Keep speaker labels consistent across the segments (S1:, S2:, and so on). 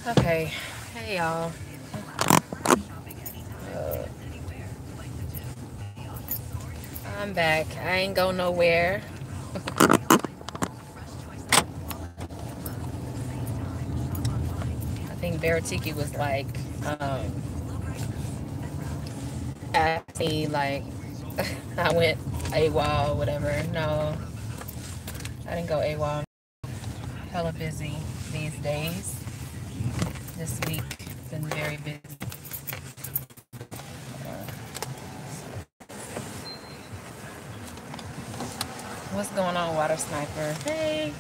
S1: Okay, hey y'all. Uh, I'm back. I ain't go nowhere. I think Baratiki was like, asked me like, I went AWOL, whatever. No, I didn't go AWOL. Hella busy these days. This week been very busy. What's going on, Water Sniper? Hey.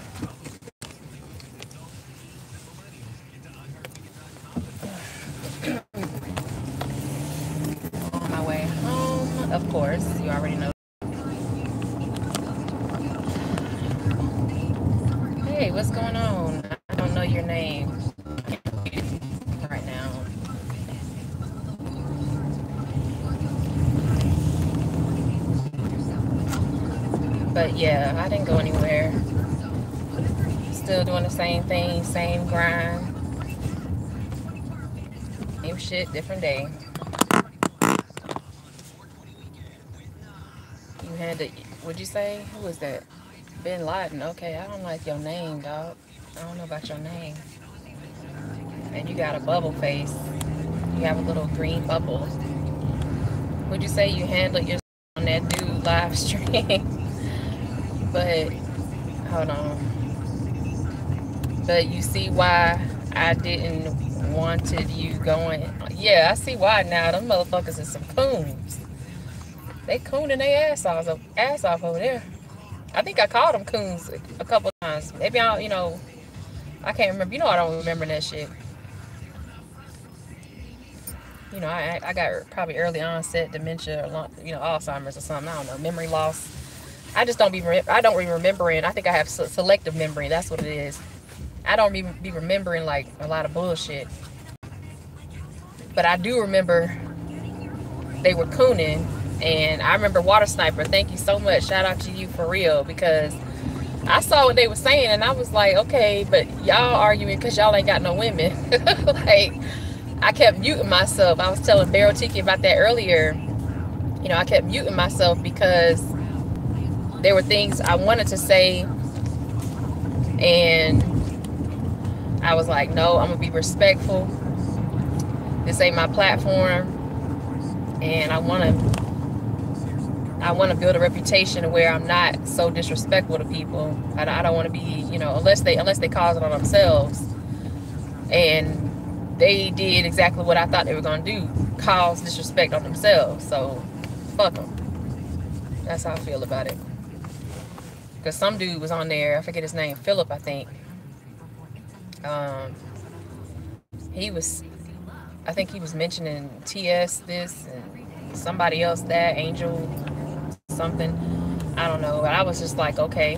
S1: On my way home, of course. You already know. Hey, what's going on? I don't know your name right now. But yeah, I didn't go anywhere. Still doing the same thing, same grind, same shit, different day. You had to, what'd you say? Who was that? Bin Laden. Okay, I don't like your name, dog. I don't know about your name. And you got a bubble face. You have a little green bubble. Would you say you handled yourself on that dude live stream? But hold on. But you see why I didn't wanted you going. Yeah, I see why now. Them motherfuckers is some coons. They cooning their ass off over there. I think I called them coons a couple times. Maybe I can't remember. I don't remember that shit. I got probably early onset dementia, or Alzheimer's or something. I don't know, memory loss. I just don't be. I don't be remembering. I think I have selective memory. That's what it is. I don't be remembering like a lot of bullshit. But I do remember they were cooning, and I remember Water Sniper. Thank you so much. Shout out to you for real, because I saw what they were saying, and I was like, okay, but y'all arguing because y'all ain't got no women. Like, I kept muting myself. I was telling Barrel Tiki about that earlier. I kept muting myself because there were things I wanted to say, and I was like, no, I'm gonna be respectful. This ain't my platform, and I want to build a reputation where I'm not so disrespectful to people. I don't want to be, unless they cause it on themselves. And they did exactly what I thought they were gonna do, cause disrespect on themselves. So fuck them. That's how I feel about it. Because some dude was on there, I forget his name, Philip, I think. I think he was mentioning TS this and somebody else that, Angel something. I don't know. But I was just like, okay.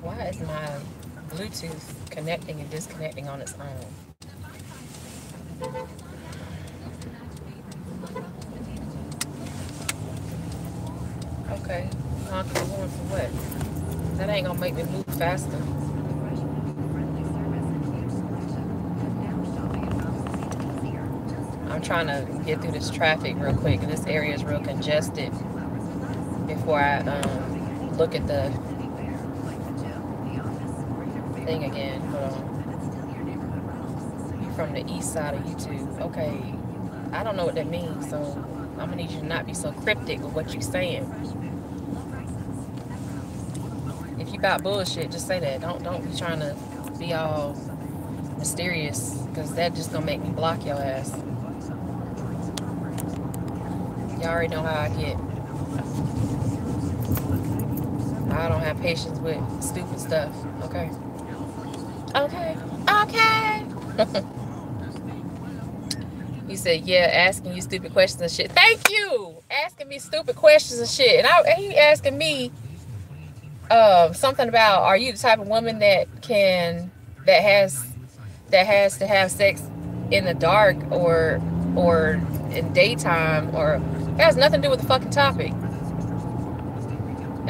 S1: Why is my Bluetooth connecting and disconnecting on its own? Okay. Honking the horn for what? That ain't gonna make me move faster. I'm trying to get through this traffic real quick. This area is real congested before I look at the thing again. Hold on. You're from the east side of YouTube. Okay. I don't know what that means, so I'm gonna need you to not be so cryptic with what you're saying. If you got bullshit, just say that. Don't be trying to be all mysterious, because that just gonna make me block your ass. Y'all already know how I get. I don't have patience with stupid stuff. Okay. Okay. Okay. He said, yeah, asking you stupid questions and shit. Thank you. Asking me stupid questions and shit. And he asking me something about, are you the type of woman that has to have sex in the dark or in daytime, or it has nothing to do with the fucking topic.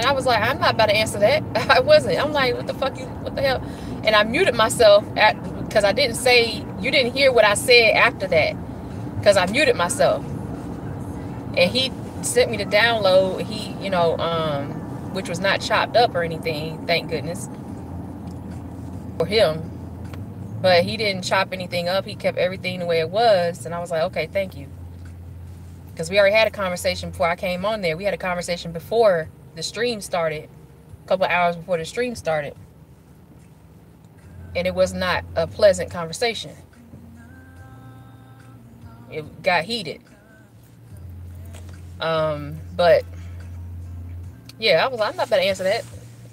S1: And I was like, I'm not about to answer that. I wasn't. I'm like, what the hell? And I muted myself because I didn't say, you didn't hear what I said after that. Because I muted myself. And he sent me the download. He, which was not chopped up or anything, thank goodness. For him. But he didn't chop anything up. He kept everything the way it was. And I was like, okay, thank you. Because we already had a conversation before I came on there. We had a conversation before the stream started. A couple of hours before the stream started. And it was not a pleasant conversation. It got heated. But yeah, I'm not about to answer that.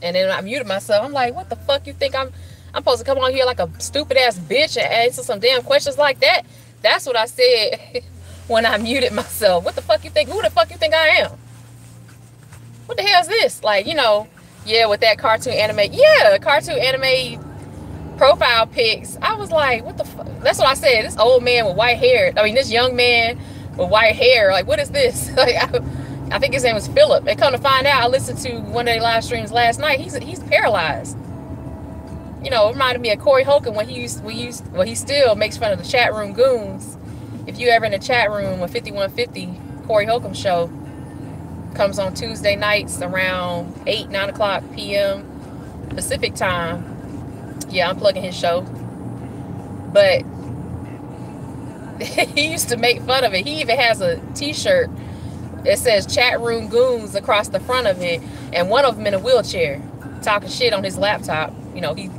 S1: And then I muted myself. I'm like, what the fuck you think I'm supposed to come on here like a stupid ass bitch and answer some damn questions like that? That's what I said when I muted myself. What the fuck you think? Who the fuck you think I am? What the hell is this? Like, yeah, with that cartoon anime. Yeah, cartoon anime profile pics. I was like, what the fuck? That's what I said. This old man with white hair. I mean, this young man with white hair. Like, what is this? Like, I think his name was Philip. And come to find out, I listened to one of their live streams last night. He's paralyzed. It reminded me of Corey Holcomb when he still makes fun of the chat room goons. If you ever in the chat room with 5150, Corey Holcomb show comes on Tuesday nights around 9 o'clock p.m. Pacific time. Yeah, I'm plugging his show. But he used to make fun of it. He even has a t-shirt that says chat room goons across the front of it, and one of them in a wheelchair talking shit on his laptop. He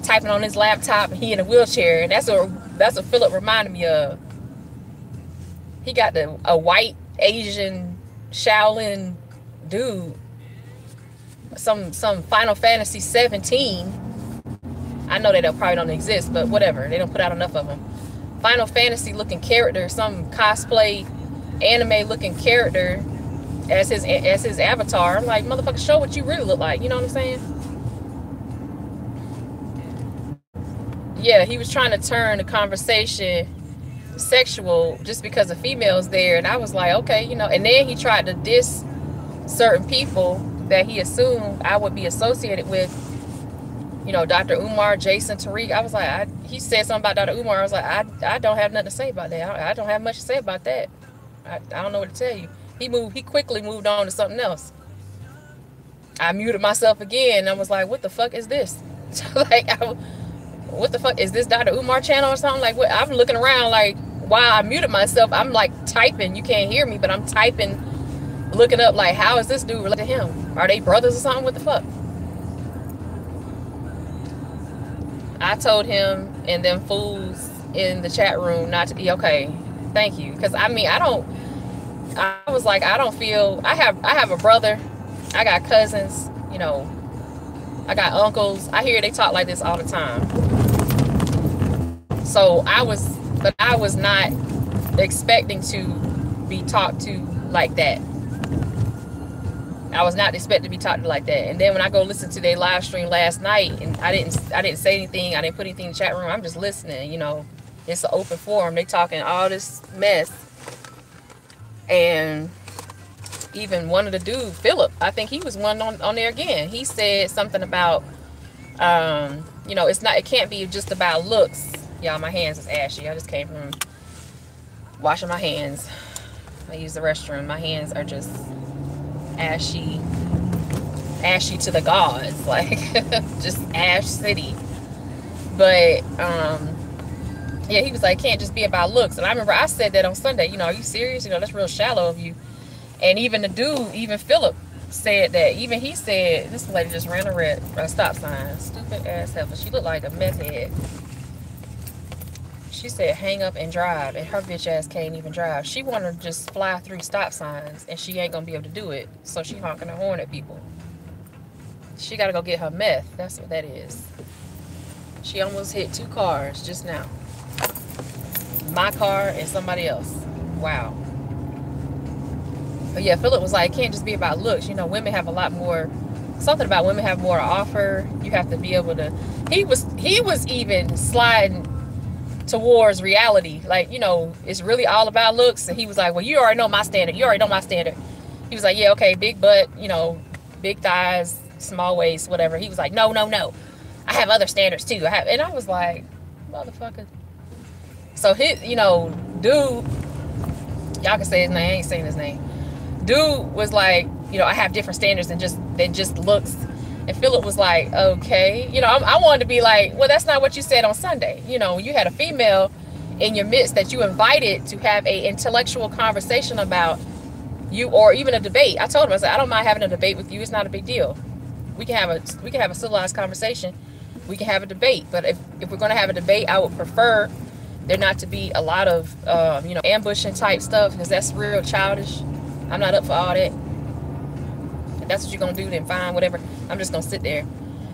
S1: typing on his laptop and he in a wheelchair. And that's what Philip reminded me of. He got a white Asian Shaolin dude. Some Final Fantasy 17. I know they probably don't exist, but whatever. They don't put out enough of them. Final Fantasy looking character, some cosplay anime looking character as his avatar. I'm like, motherfucker, show what you really look like. You know what I'm saying? Yeah, he was trying to turn the conversation sexual just because the females there, and I was like, okay, and then he tried to diss certain people that he assumed I would be associated with, Dr. Umar, Jason, Tariq. I was like, he said something about Dr. Umar. I was like, I don't have nothing to say about that. I don't have much to say about that. I don't know what to tell you. He quickly moved on to something else. I muted myself again. I was like, what the fuck is this? Like, what the fuck is this, Dr. Umar channel or something? Like, what? I'm looking around like, while I muted myself, I'm like typing. You can't hear me, but I'm typing, looking up like, how is this dude related to him? Are they brothers or something? What the fuck? I told him and them fools in the chat room not to be okay. Thank you. Because I was like, I don't feel, I have a brother. I got cousins, I got uncles. I hear they talk like this all the time. So I was not expecting to be talked to like that. I was not expecting to be talked to like that. And then when I go listen to their live stream last night, and I didn't say anything, I didn't put anything in the chat room. I'm just listening. It's an open forum. They talking all this mess, and even one of the dudes, Philip, I think he was one on there again. He said something about, it can't be just about looks. Y'all, my hands is ashy. I just came from washing my hands. I use the restroom. My hands are just ashy to the gods, like just ash city. But yeah, he was like, can't just be about looks. And I remember I said that on Sunday. Are you serious? That's real shallow of you. And even the dude, even Philip, said that. Even he said, this lady just ran a stop sign. Stupid ass heifer. She looked like a meth head. She said, hang up and drive. And her bitch ass can't even drive. She wanted to just fly through stop signs, and she ain't gonna be able to do it. So she honking her horn at people. She gotta go get her meth. That's what that is. She almost hit 2 cars just now. My car and somebody else. Wow. But yeah, Philip was like, it can't just be about looks. Women have a lot more, something about women have more to offer. You have to be able to, he was even sliding towards reality. Like, it's really all about looks. And he was like, well, you already know my standard. He was like, yeah, okay, big butt, big thighs, small waist, whatever. He was like, no, no, no. I have other standards too. And I was like, motherfucker. So you know, dude, y'all can say his name. I ain't saying his name. Dude was like, you know, I have different standards than just looks. And Philip was like, okay. You know, I wanted to be like, well, that's not what you said on Sunday. You know, you had a female in your midst that you invited to have a intellectual conversation about you, or even a debate. I told him, I said, I don't mind having a debate with you. It's not a big deal. We can have a civilized conversation. We can have a debate. But if we're going to have a debate, I would prefer there not to be a lot of, you know, ambushing type stuff, because that's real childish. I'm not up for all that. If that's what you're going to do, then fine, whatever. I'm just going to sit there.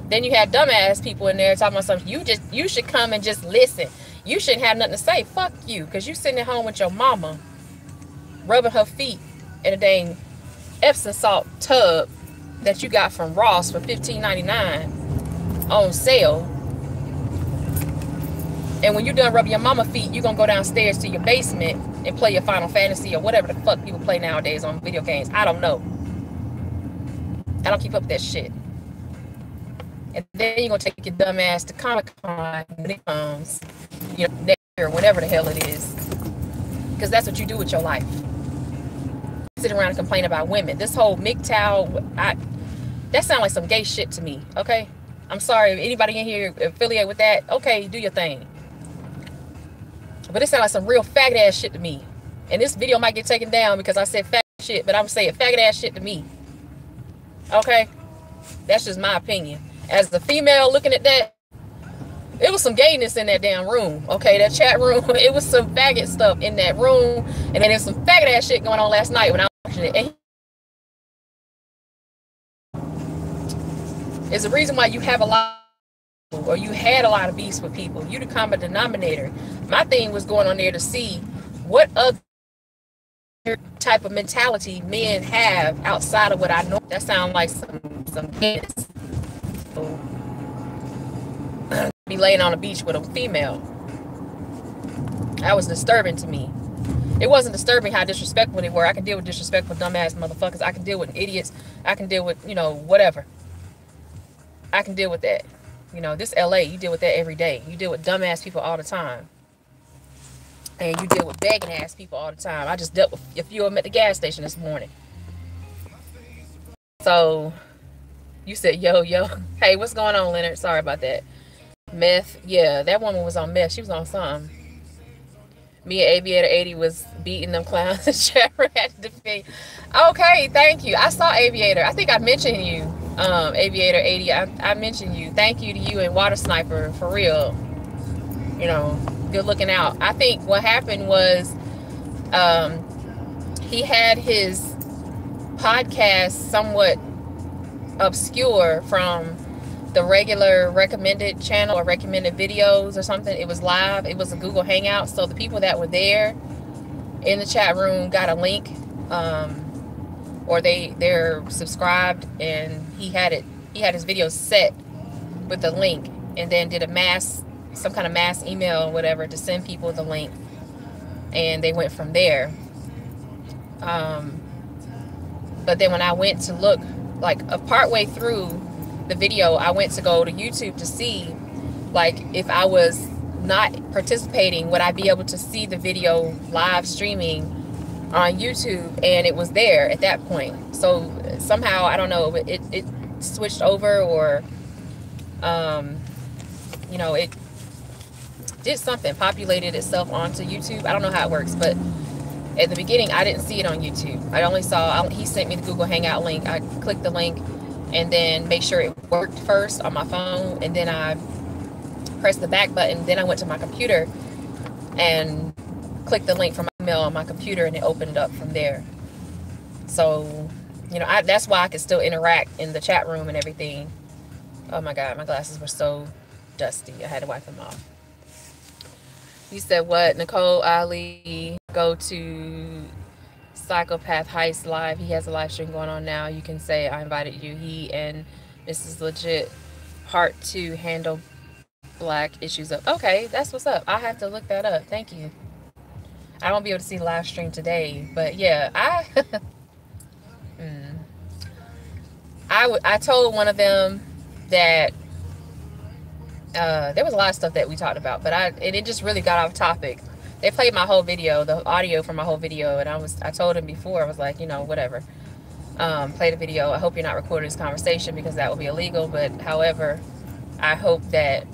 S1: Then you had dumbass people in there talking about something. You should come and just listen. You shouldn't have nothing to say. Fuck you. Because you sitting at home with your mama, rubbing her feet in a dang Epsom salt tub that you got from Ross for $15.99 on sale. And when you're done rubbing your mama feet, you're going to go downstairs to your basement and play your Final Fantasy or whatever the fuck people play nowadays on video games. I don't know. I don't keep up with that shit. And then you're going to take your dumb ass to Comic-Con when it comes, you know, next year, whatever the hell it is. Because that's what you do with your life. Sit around and complain about women. This whole MGTOW, that sounds like some gay shit to me, okay? I'm sorry, if anybody in here affiliated with that, okay, do your thing. But it sounds like some real faggot ass shit to me. And this video might get taken down because I said faggot shit, but I'm saying faggot ass shit to me. Okay? That's just my opinion. As the female looking at that, it was some gayness in that damn room. Okay, that chat room, it was some faggot stuff in that room. And then there's some faggot ass shit going on last night when I was watching it. And there's a reason why you have a lot, or you had a lot of beefs with people. You the common denominator. My thing was going on there to see what other type of mentality men have outside of what I know. That sounds like some kids. Be laying on the beach with a female. That was disturbing to me. It wasn't disturbing how disrespectful they were. I can deal with disrespectful dumbass motherfuckers. I can deal with idiots. I can deal with, you know, whatever. I can deal with that. You know, this LA, you deal with that every day. You deal with dumbass people all the time. And you deal with begging ass people all the time. I just dealt with a few of them at the gas station this morning. So, you said, yo. Hey, what's going on, Leonard? Sorry about that. Meth. Yeah, that woman was on meth. She was on something. Me and Aviator 80 was beating them clowns and Sharon had to defeat. Okay, thank you. I saw Aviator. I think I mentioned you. Aviator 80, I mentioned you. Thank you to you and Water Sniper, for real. You know, good looking out. I think what happened was he had his podcast somewhat obscure from the regular recommended channel or recommended videos or something. It was live. It was a Google Hangout. So the people that were there in the chat room got a link, or they're subscribed, and he had his video set with the link, and then did some kind of mass email or whatever to send people the link, and they went from there. But then when I went to look, like a part way through the video, I went to go to YouTube to see, like, if I was not participating, would I be able to see the video live streaming on YouTube? And it was there at that point. So somehow, I don't know, it switched over, or you know, it did something, populated itself onto YouTube. I don't know how it works, but at the beginning I didn't see it on YouTube. I only saw, he sent me the Google Hangout link. I clicked the link and then make sure it worked first on my phone, and then I pressed the back button. Then I went to my computer and clicked the link from my email on my computer, and it opened it up from there. So, you know, that's why I could still interact in the chat room and everything. Oh my God, my glasses were so dusty. I had to wipe them off. You said what? Nicole Ali, go to Psychopath Heist Live. He has a live stream going on now. You can say I invited you. He and Mrs. Legit Part 2 handle black issues up. Okay, that's what's up. I'll have to look that up. Thank you. I won't be able to see the live stream today, but yeah, I told one of them that there was a lot of stuff that we talked about, but it just really got off topic. They played my whole video, the audio from my whole video, and I told him before, I was like, you know, whatever. Play the video. I hope you're not recording this conversation because that would be illegal. But however, I hope that,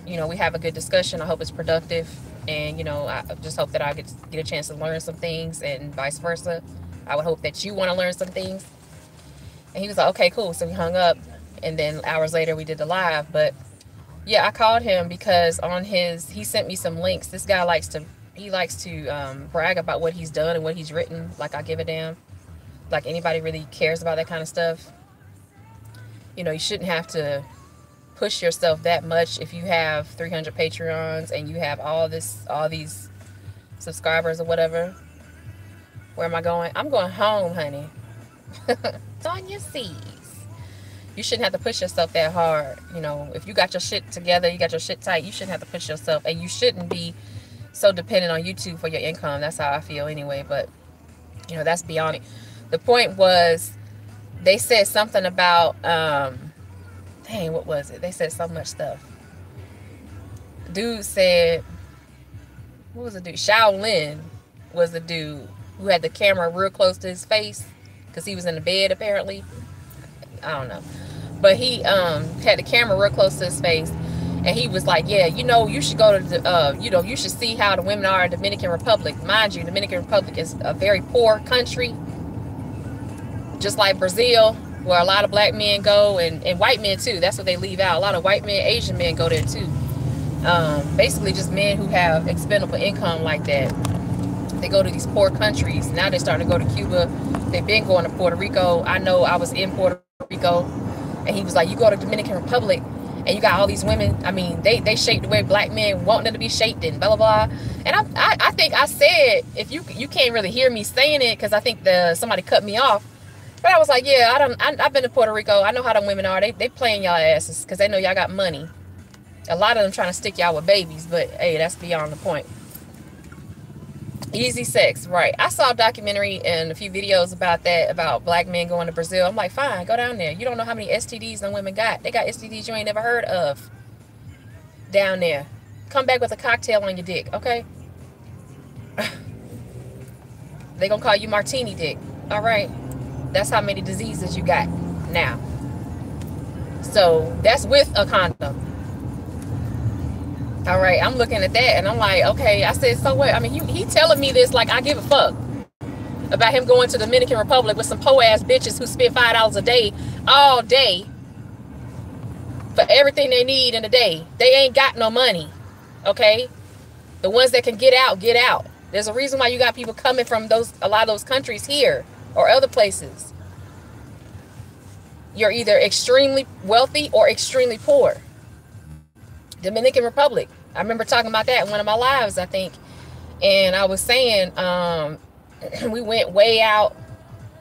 S1: you know, we have a good discussion. I hope it's productive, and you know, I just hope that I get a chance to learn some things, and vice versa. I would hope that you want to learn some things. And he was like, okay, cool. So we hung up, and then hours later we did the live. But yeah, I called him because he sent me some links. This guy likes to brag about what he's done and what he's written. Like, I give a damn. Like anybody really cares about that kind of stuff. You know, you shouldn't have to push yourself that much if you have 300 Patreons and you have all these subscribers or whatever. Where am I going? I'm going home, honey. Sonya sees. You shouldn't have to push yourself that hard. You know, if you got your shit together, you got your shit tight, you shouldn't have to push yourself. And you shouldn't be so dependent on YouTube for your income. That's how I feel anyway. But, you know, that's beyond it. The point was, they said something about, dang, what was it? They said so much stuff. Dude said, what was the dude? Shaolin was the dude who had the camera real close to his face because he was in the bed apparently. I don't know. But he had the camera real close to his face, and he was like, yeah, you know, you should go to the, you know, you should see how the women are in Dominican Republic. Mind you, Dominican Republic is a very poor country, just like Brazil, where a lot of black men go, and white men too. That's what they leave out. A lot of white men, Asian men go there too. Basically just men who have expendable income like that. They go to these poor countries. Now they're starting to go to Cuba. They've been going to Puerto Rico. I know I was in Puerto Rico, and he was like, you go to Dominican Republic and you got all these women. I mean, they shape the way black men want them to be shaped and blah, blah, blah. And I think I said, if you can't really hear me saying it because I think somebody cut me off. But I was like, yeah, I've been to Puerto Rico. I know how them women are. They playing y'all asses because they know y'all got money. A lot of them trying to stick y'all with babies, but hey, that's beyond the point. Easy sex, right? I saw a documentary and a few videos about that, about black men going to Brazil. I'm like, fine, go down there. You don't know how many STDs them women got. They got STDs you ain't never heard of down there. Come back with a cocktail on your dick, okay? They gonna call you martini dick. All right. That's how many diseases you got now. So that's with a condom. All right, I'm looking at that and I'm like, okay. I said, so what? I mean, he telling me this like I give a fuck about him going to the Dominican Republic with some po ass bitches who spend $5 a day all day for everything they need in a day. They ain't got no money, okay? The ones that can get out, get out. There's a reason why you got people coming from a lot of those countries here or other places. You're either extremely wealthy or extremely poor. Dominican Republic. I remember talking about that in one of my lives, I think. And I was saying, we went way out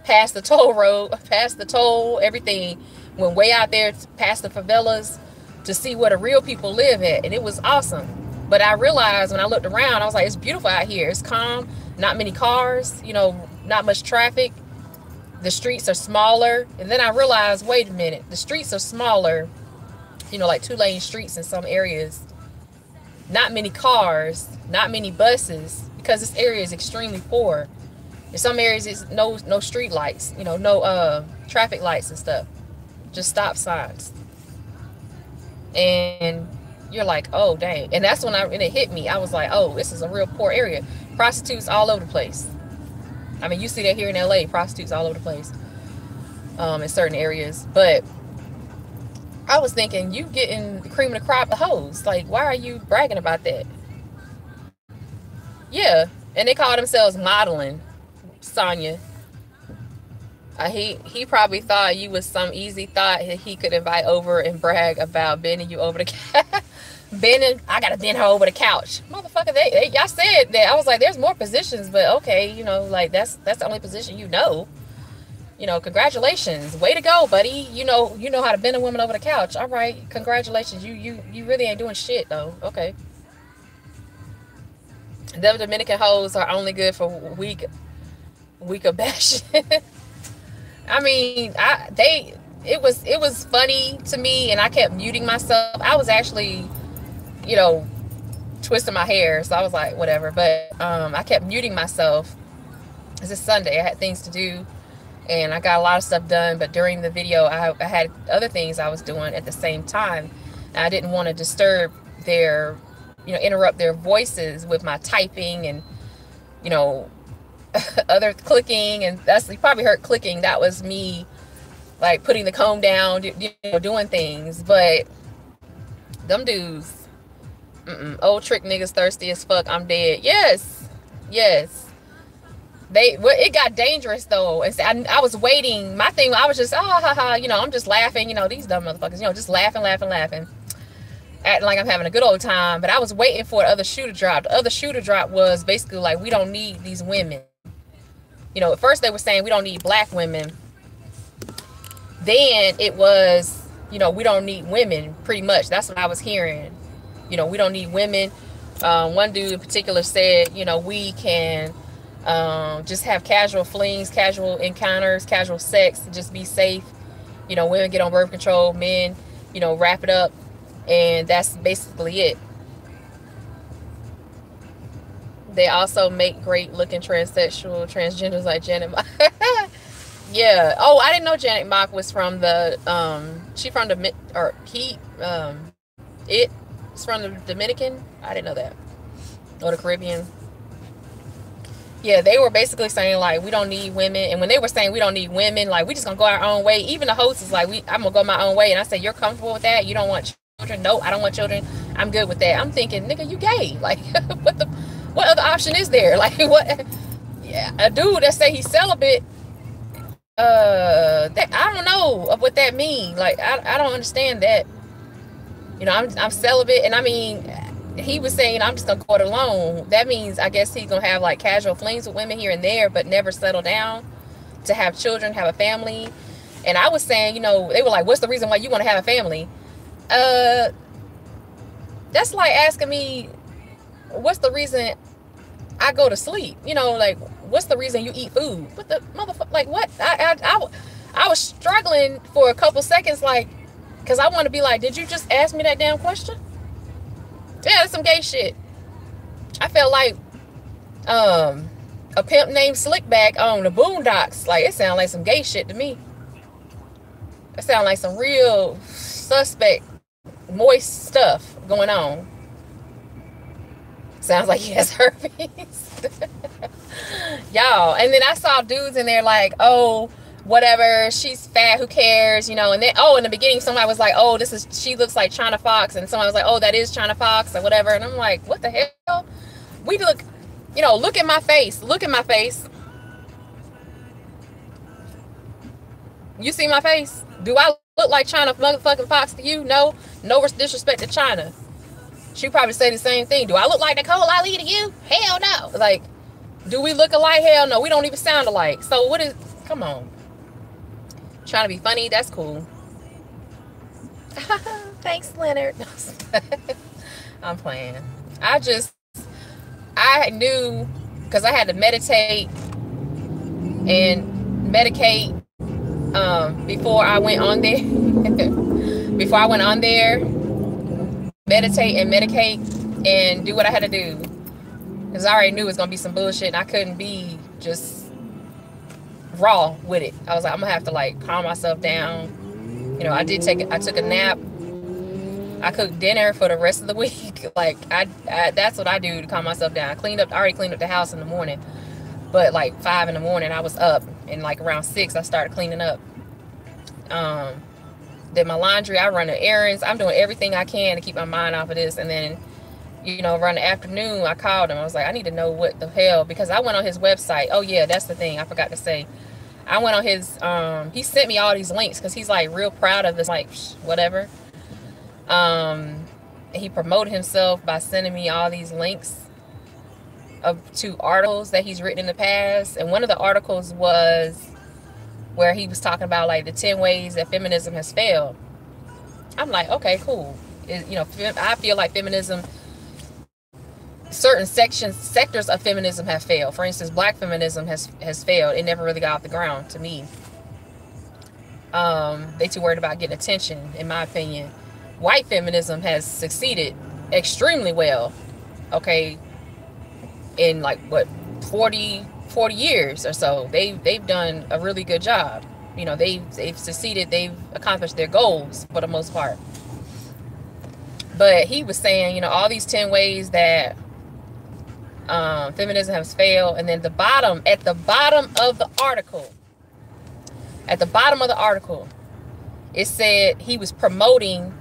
S1: past the toll road, past the toll, everything. Went way out there past the favelas to see where the real people live at. And it was awesome. But I realized when I looked around, I was like, it's beautiful out here. It's calm. Not many cars, you know, not much traffic. The streets are smaller. And then I realized, wait a minute, the streets are smaller, you know, like 2-lane streets in some areas. Not many cars, not many buses, because this area is extremely poor. In some areas, it's no street lights, you know, no traffic lights and stuff. Just stop signs. And you're like, oh, dang. And that's when it hit me. I was like, oh, this is a real poor area. Prostitutes all over the place. I mean, you see that here in LA, prostitutes all over the place in certain areas. But I was thinking, you getting the cream of the crop of hoes. Like, why are you bragging about that? Yeah. And they call themselves modeling, Sonya. He probably thought you was some easy thought he could invite over and brag about bending you over the couch. I gotta bend her over the couch. Motherfucker, y'all said that. I was like, there's more positions, but okay, you know, like that's the only position you know. You know, congratulations. Way to go, buddy. You know how to bend a woman over the couch. All right, congratulations. You really ain't doing shit though. Okay. Them Dominican hoes are only good for week of bashing. I mean, it was funny to me, and I kept muting myself. I was actually, you know, twisting my hair, so I was like, whatever. But I kept muting myself. It's Sunday. I had things to do, and I got a lot of stuff done. But during the video, I had other things I was doing at the same time. And I didn't want to disturb their, interrupt their voices with my typing and, other clicking. And you probably heard clicking. That was me, like, putting the comb down, doing things. But them dudes, old trick niggas thirsty as fuck. I'm dead. Yes. It got dangerous though. And I was waiting. My thing, I was just, I'm just laughing. These dumb motherfuckers, just laughing, acting like I'm having a good old time. But I was waiting for the other shoe to drop. The other shoe to drop was basically like, we don't need these women. At first they were saying we don't need black women. Then it was, we don't need women. Pretty much, that's what I was hearing. We don't need women. One dude in particular said, we can just have casual flings, casual encounters, casual sex, just be safe. Women get on birth control, men, wrap it up, and that's basically it. They also make great looking transsexual transgenders like Janet Mock. Yeah. Oh, I didn't know Janet Mock was from the she from the it's from the Dominican. I didn't know that. Or the Caribbean. Yeah, they were basically saying like we don't need women, and when they were saying we don't need women, like we just gonna go our own way. Even the host is like, I'm gonna go my own way, and I said, you're comfortable with that? You don't want children? No, I don't want children. I'm good with that. I'm thinking, nigga, you gay? Like, what other option is there? Like, what? Yeah, a dude that say he's celibate. That I don't know of what that means. Like, I don't understand that. I'm celibate, and I mean, he was saying I'm just gonna go it alone. That means I guess he's gonna have like casual flings with women here and there, but never settle down to have children, have a family. And I was saying, they were like, what's the reason why you want to have a family? That's like asking me, what's the reason I go to sleep? Like, what's the reason you eat food? What the motherfucker? Like, what? I was struggling for a couple seconds, like, because I want to be like, did you just ask me that damn question? Yeah, that's some gay shit. I felt like a pimp named Slickback on the Boondocks. Like, it sounded like some gay shit to me. It sounded like some real suspect, moist stuff going on. Sounds like he has herpes. Y'all. And then I saw dudes in there like, oh, whatever, she's fat, who cares, and then, in the beginning somebody was like, oh, she looks like China Fox, and someone was like, oh, that is China Fox or whatever, and I'm like, what the hell? We look at my face, you see my face? Do I look like China motherfucking Fox to you? No disrespect to China. She probably say the same thing. Do I look like Nicole Ali to you? Hell no. Like, do we look alike? Hell no. We don't even sound alike. So come on. Trying to be funny, that's cool. Thanks, Leonard. I'm playing. I knew, because I had to meditate and medicate before I went on there. Meditate and medicate and do what I had to do, because I already knew it was gonna be some bullshit, and I couldn't be just raw with it. I was like, I'm gonna have to like calm myself down. I took a nap. I cooked dinner for the rest of the week. Like, I that's what I do to calm myself down. I already cleaned up the house in the morning, but like 5 in the morning I was up, and like around 6 I started cleaning up. Did my laundry. I run the errands. I'm doing everything I can to keep my mind off of this. And then, around the afternoon, I called him. I was like, I need to know what the hell, because I went on his website. Oh yeah, that's the thing I forgot to say. I went on his, he sent me all these links because he's like real proud of this, like, whatever. He promoted himself by sending me all these links to articles that he's written in the past. And one of the articles was where he was talking about like the 10 ways that feminism has failed. I'm like, okay, cool. I feel like feminism, certain sectors of feminism have failed. For instance, black feminism has failed. It never really got off the ground to me. They too worried about getting attention, in my opinion. White feminism has succeeded extremely well, okay, in like what 40 years or so. They've done a really good job. You know, they've succeeded, they've accomplished their goals for the most part. But he was saying, you know, all these 10 ways that feminism has failed. And then at the bottom of the article, it said he was promoting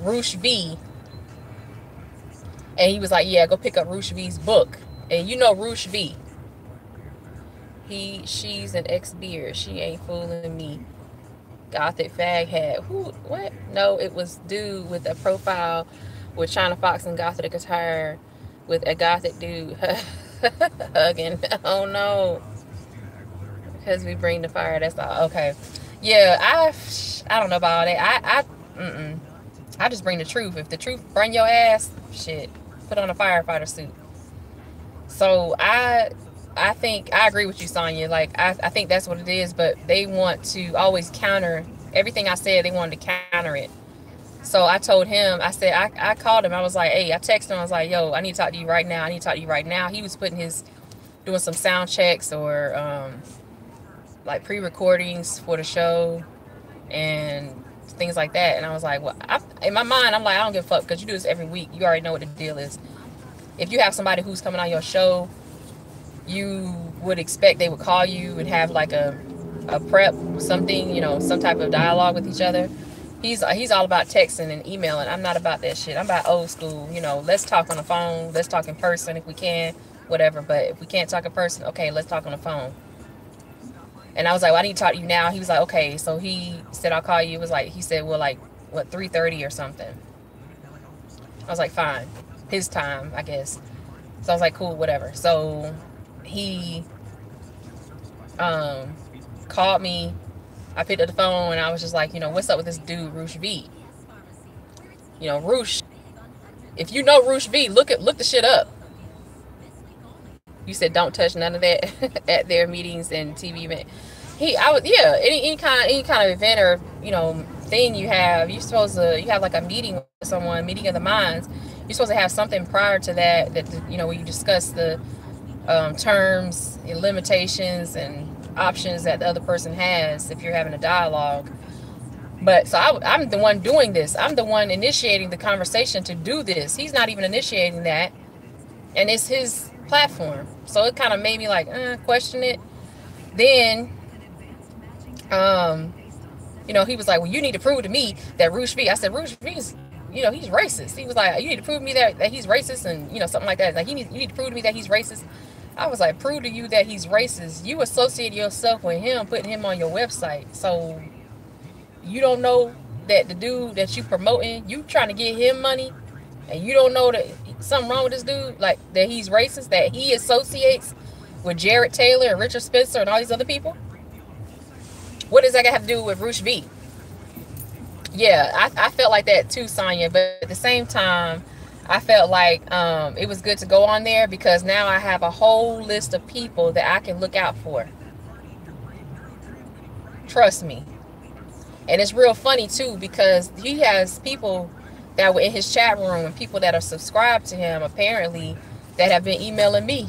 S1: Roosh V. And he was like, yeah, go pick up Roosh V's book. And you know Roosh V. She's an ex-beard. She ain't fooling me. Gothic fag hat. Who? What? No, it was dude with a profile with China Fox and Gothic attire with a Gothic dude hugging. Oh no. Because we bring the fire. That's all. Okay. Yeah, I don't know about it. I just bring the truth. If the truth burn your ass, shit, put on a firefighter suit. So I think I agree with you, Sonya. Like I think that's what it is, but they want to always counter everything I said. They wanted to counter it. So I told him, I said, I called him. I was like, hey, I texted him. I was like, yo, I need to talk to you right now. He was doing some sound checks or like pre-recordings for the show and things like that. And I was like, well, in my mind, I'm like, I don't give a fuck because you do this every week. You already know what the deal is. If you have somebody who's coming on your show, you would expect they would call you and have like a prep, something, you know, some type of dialogue with each other. He's all about texting and emailing. I'm not about that shit. I'm about old school. You know, let's talk on the phone. Let's talk in person if we can, whatever. But if we can't talk in person, okay, let's talk on the phone. And I was like, well, I need to talk to you now. He was like, okay. So he said, I'll call you. It was like, he said, well, like, what, 3:30 or something. I was like, fine. His time, I guess. So I was like, cool, whatever. So he called me. I picked up the phone and I was just like, you know, what's up with this dude, Roosh V? You know, Roosh. If you know Roosh V, look the shit up. You said don't touch none of that at their meetings and TV event. Any kind of event or, you know, thing you have, you have like a meeting with someone, meeting of the minds. You're supposed to have something prior to that, you know, where you discuss the terms and limitations and options that the other person has if you're having a dialogue. But so I'm the one doing this. I'm the one initiating the conversation to do this. He's not even initiating that, and it's his platform. So it kind of made me like question it. Then you know, he was like, well, you need to prove to me that Roosh V. I said, Roosh V's, you know, he's racist. He was like, you need to prove to me that he's racist, and, you know, something like that. Like, you need to prove to me that he's racist. I was like, prove to you that he's racist. You associate yourself with him, putting him on your website. So you don't know that the dude that you promoting, you trying to get him money, and you don't know that something wrong with this dude, like that he's racist, that he associates with Jared Taylor and Richard Spencer and all these other people. What does that have to do with Roosh V? Yeah, I felt like that too, Sonya. But at the same time, I felt like it was good to go on there because now I have a whole list of people that I can look out for. Trust me. And it's real funny too because he has people that were in his chat room and people that are subscribed to him apparently that have been emailing me.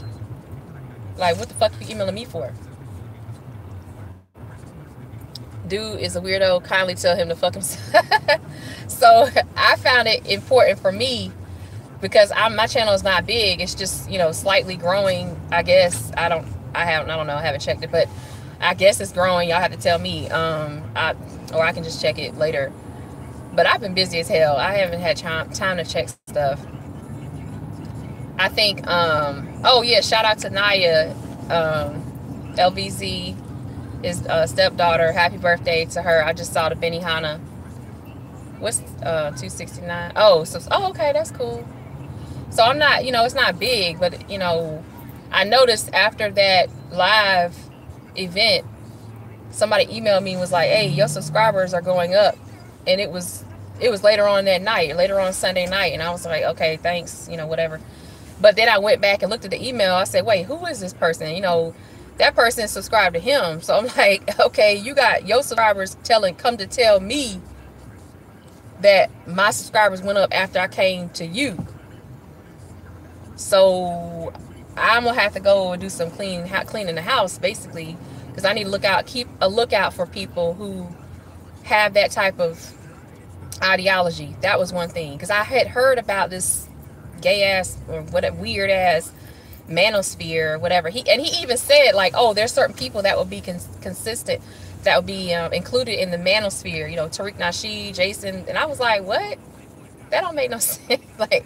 S1: Like, what the fuck are you emailing me for? Dude is a weirdo. Kindly tell him to fuck himself. So I found it important for me because my channel is not big. It's just, you know, slightly growing. I guess I don't know. I haven't checked it, but I guess it's growing. Y'all have to tell me. Or I can just check it later. But I've been busy as hell. I haven't had time to check stuff. I think. Oh yeah, shout out to Naya, LVZ. His stepdaughter. Happy birthday to her. I just saw the Benihana. What's 269? Oh, okay, that's cool. So I'm not, you know, it's not big, but you know, I noticed after that live event, somebody emailed me and was like, "Hey, your subscribers are going up," and it was later on that night, later on Sunday night, and I was like, "Okay, thanks," you know, whatever. But then I went back and looked at the email. I said, "Wait, who is this person?" You know. that person subscribed to him. So I'm like, okay, you got your subscribers come to tell me that my subscribers went up after I came to you. So I'm gonna have to go and do some cleaning the house, basically, because I need to keep a lookout for people who have that type of ideology. That was one thing, because I had heard about this gay ass or whatever weird ass manosphere, whatever. He even said, like, oh, there's certain people that will be consistent, that would be included in the manosphere. You know, Tariq Nasheed, Jason, and I was like, what? That don't make no sense. Like,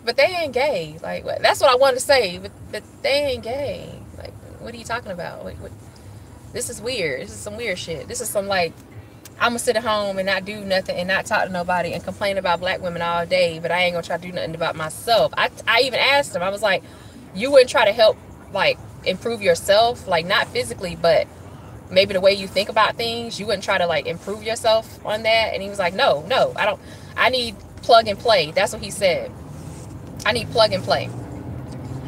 S1: but they ain't gay. Like, what? That's what I wanted to say. But they ain't gay. Like, what are you talking about? What? This is weird. This is some weird shit. This is some, like, I'm gonna sit at home and not do nothing and not talk to nobody and complain about black women all day, but I ain't gonna try to do nothing about myself. I even asked him, I was like, you wouldn't try to help, like, improve yourself, like, not physically, but maybe the way you think about things, you wouldn't try to, like, improve yourself on that? And he was like, no, I don't. I need plug and play. That's what he said. I need plug and play.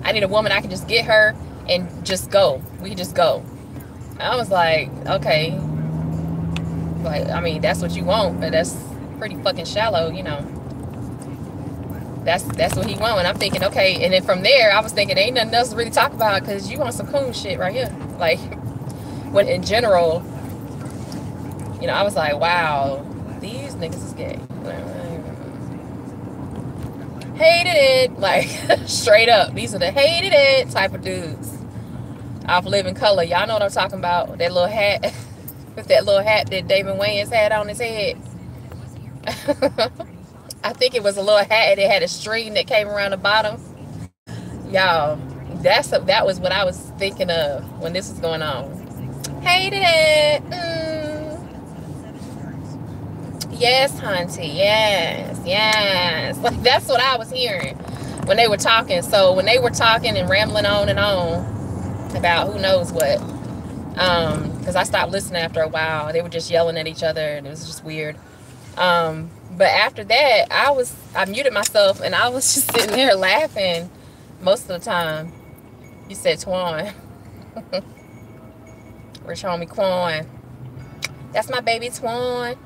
S1: I need a woman I can just get her and just go. We can just go. I was like, okay. Like, I mean, that's what you want, but that's pretty fucking shallow, you know. That's what he want. And I'm thinking, okay. And then from there, I was thinking, ain't nothing else to really talk about, because you want some cool shit right here. Like, when in general, you know, I was like, wow, these niggas is gay. Hated it. Like, straight up. These are the hated it type of dudes. Off Living Color. Y'all know what I'm talking about. That little hat. With that little hat that Damon Wayans had on his head. I think it was a little hat. It had a string that came around the bottom. Y'all, that was what I was thinking of when this was going on. Hated it. Yes, hunty. Yes. Like, that's what I was hearing when they were talking. So when they were talking and rambling on and on about who knows what, because I stopped listening after a while. They were just yelling at each other, and it was just weird. But after that, I muted myself, and I was just sitting there laughing most of the time. You said Twan. Rich homie Quan. That's my baby Twan.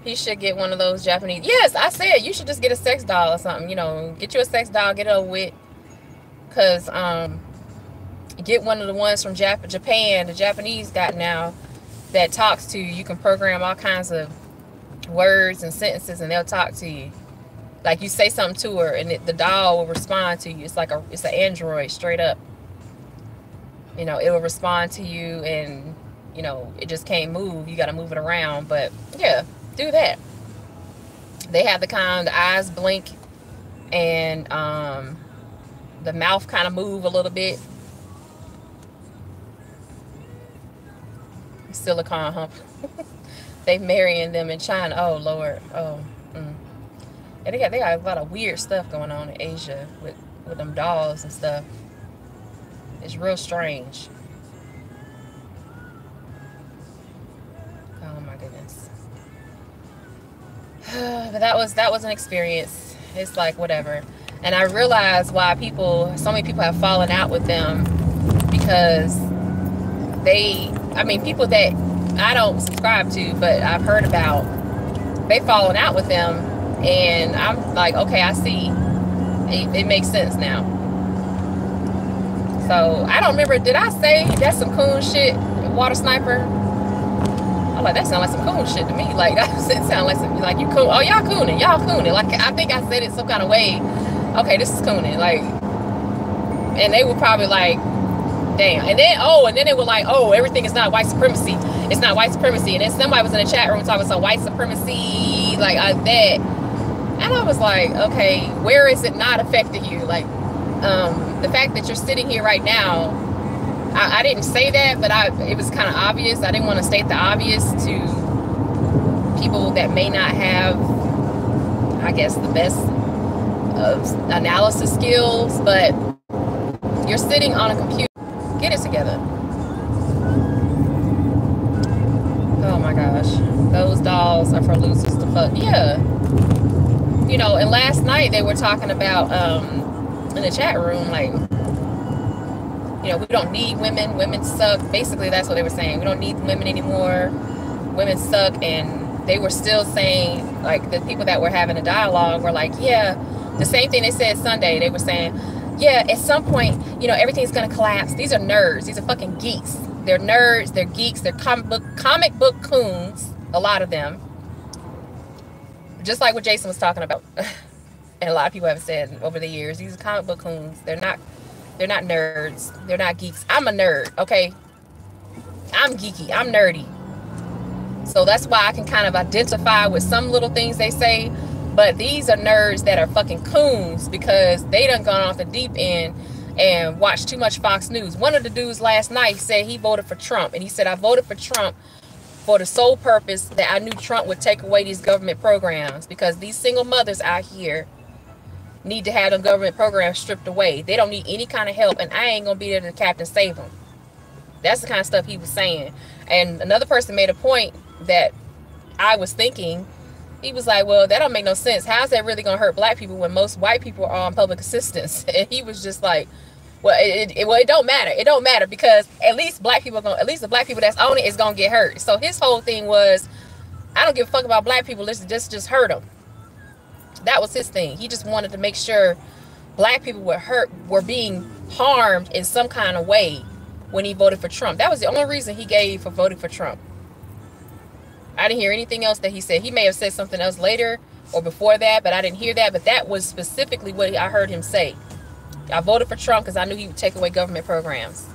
S1: He should get one of those Japanese. Yes, I said you should just get a sex doll or something. You know, get you a sex doll, get it over with. Because, get one of the ones from Japan, the Japanese got now, that talks to you. You can program all kinds of words and sentences, and they'll talk to you. Like, you say something to her, and the doll will respond to you. It's like it's an android, straight up. You know, it will respond to you, and, you know, it just can't move. You got to move it around. But yeah, do that. They have the eyes blink, and the mouth kind of move a little bit. Silicone hump. They marrying them in China. Oh Lord. Oh. And they got a lot of weird stuff going on in Asia with them dolls and stuff. It's real strange. Oh my goodness. But that was an experience. It's like, whatever. And I realized why so many people have fallen out with them, because people that I don't subscribe to, but I've heard about, they fallen out with them, and I'm like, okay, I see. It makes sense now. So I don't remember, did I say that's some coon shit, Water Sniper? I'm like, that sounds like some coon shit to me. Like, that sound like you coon. Oh, y'all cooning. Like, I think I said it some kind of way. Okay, this is cooning. Like, and they were probably like, damn. And then they were like, oh, everything is not white supremacy. It's not white supremacy. And then somebody was in the chat room talking about some white supremacy, like that. And I was like, okay, where is it not affecting you? Like, the fact that you're sitting here right now, I didn't say that, but it was kind of obvious. I didn't want to state the obvious to people that may not have, I guess, the best analysis skills, but you're sitting on a computer. Get it together. Oh my gosh. Those dolls are for losers to fuck. Yeah. You know, and last night they were talking about, in the chat room, like, you know, we don't need women. Women suck. Basically, that's what they were saying. We don't need women anymore. Women suck. And they were still saying, like, the people that were having a dialogue were like, yeah, the same thing they said Sunday. They were saying, yeah, at some point, you know, everything's going to collapse. These are nerds. These are fucking geeks. They're nerds. They're geeks. They're comic book coons, a lot of them. Just like what Jason was talking about. And a lot of people have said over the years, these are comic book coons. They're not nerds. They're not geeks. I'm a nerd, okay? I'm geeky. I'm nerdy. So that's why I can kind of identify with some little things they say. But these are nerds that are fucking coons because they done gone off the deep end and watched too much Fox News. One of the dudes last night said he voted for Trump. And he said, I voted for Trump for the sole purpose that I knew Trump would take away these government programs. Because these single mothers out here need to have them government programs stripped away. They don't need any kind of help, and I ain't gonna be there to captain save them. That's the kind of stuff he was saying. And another person made a point that I was thinking. He was like, well, that don't make no sense. How's that really gonna hurt black people when most white people are on public assistance? And he was just like, well, it don't matter. It don't matter because at least the black people that's on it is gonna get hurt. So his whole thing was, I don't give a fuck about black people. Let's just hurt them. That was his thing. He just wanted to make sure black people were being harmed in some kind of way when he voted for Trump. That was the only reason he gave for voting for Trump. I didn't hear anything else that he said. He may have said something else later or before that, but I didn't hear that. But that was specifically what I heard him say. I voted for Trump because I knew he would take away government programs.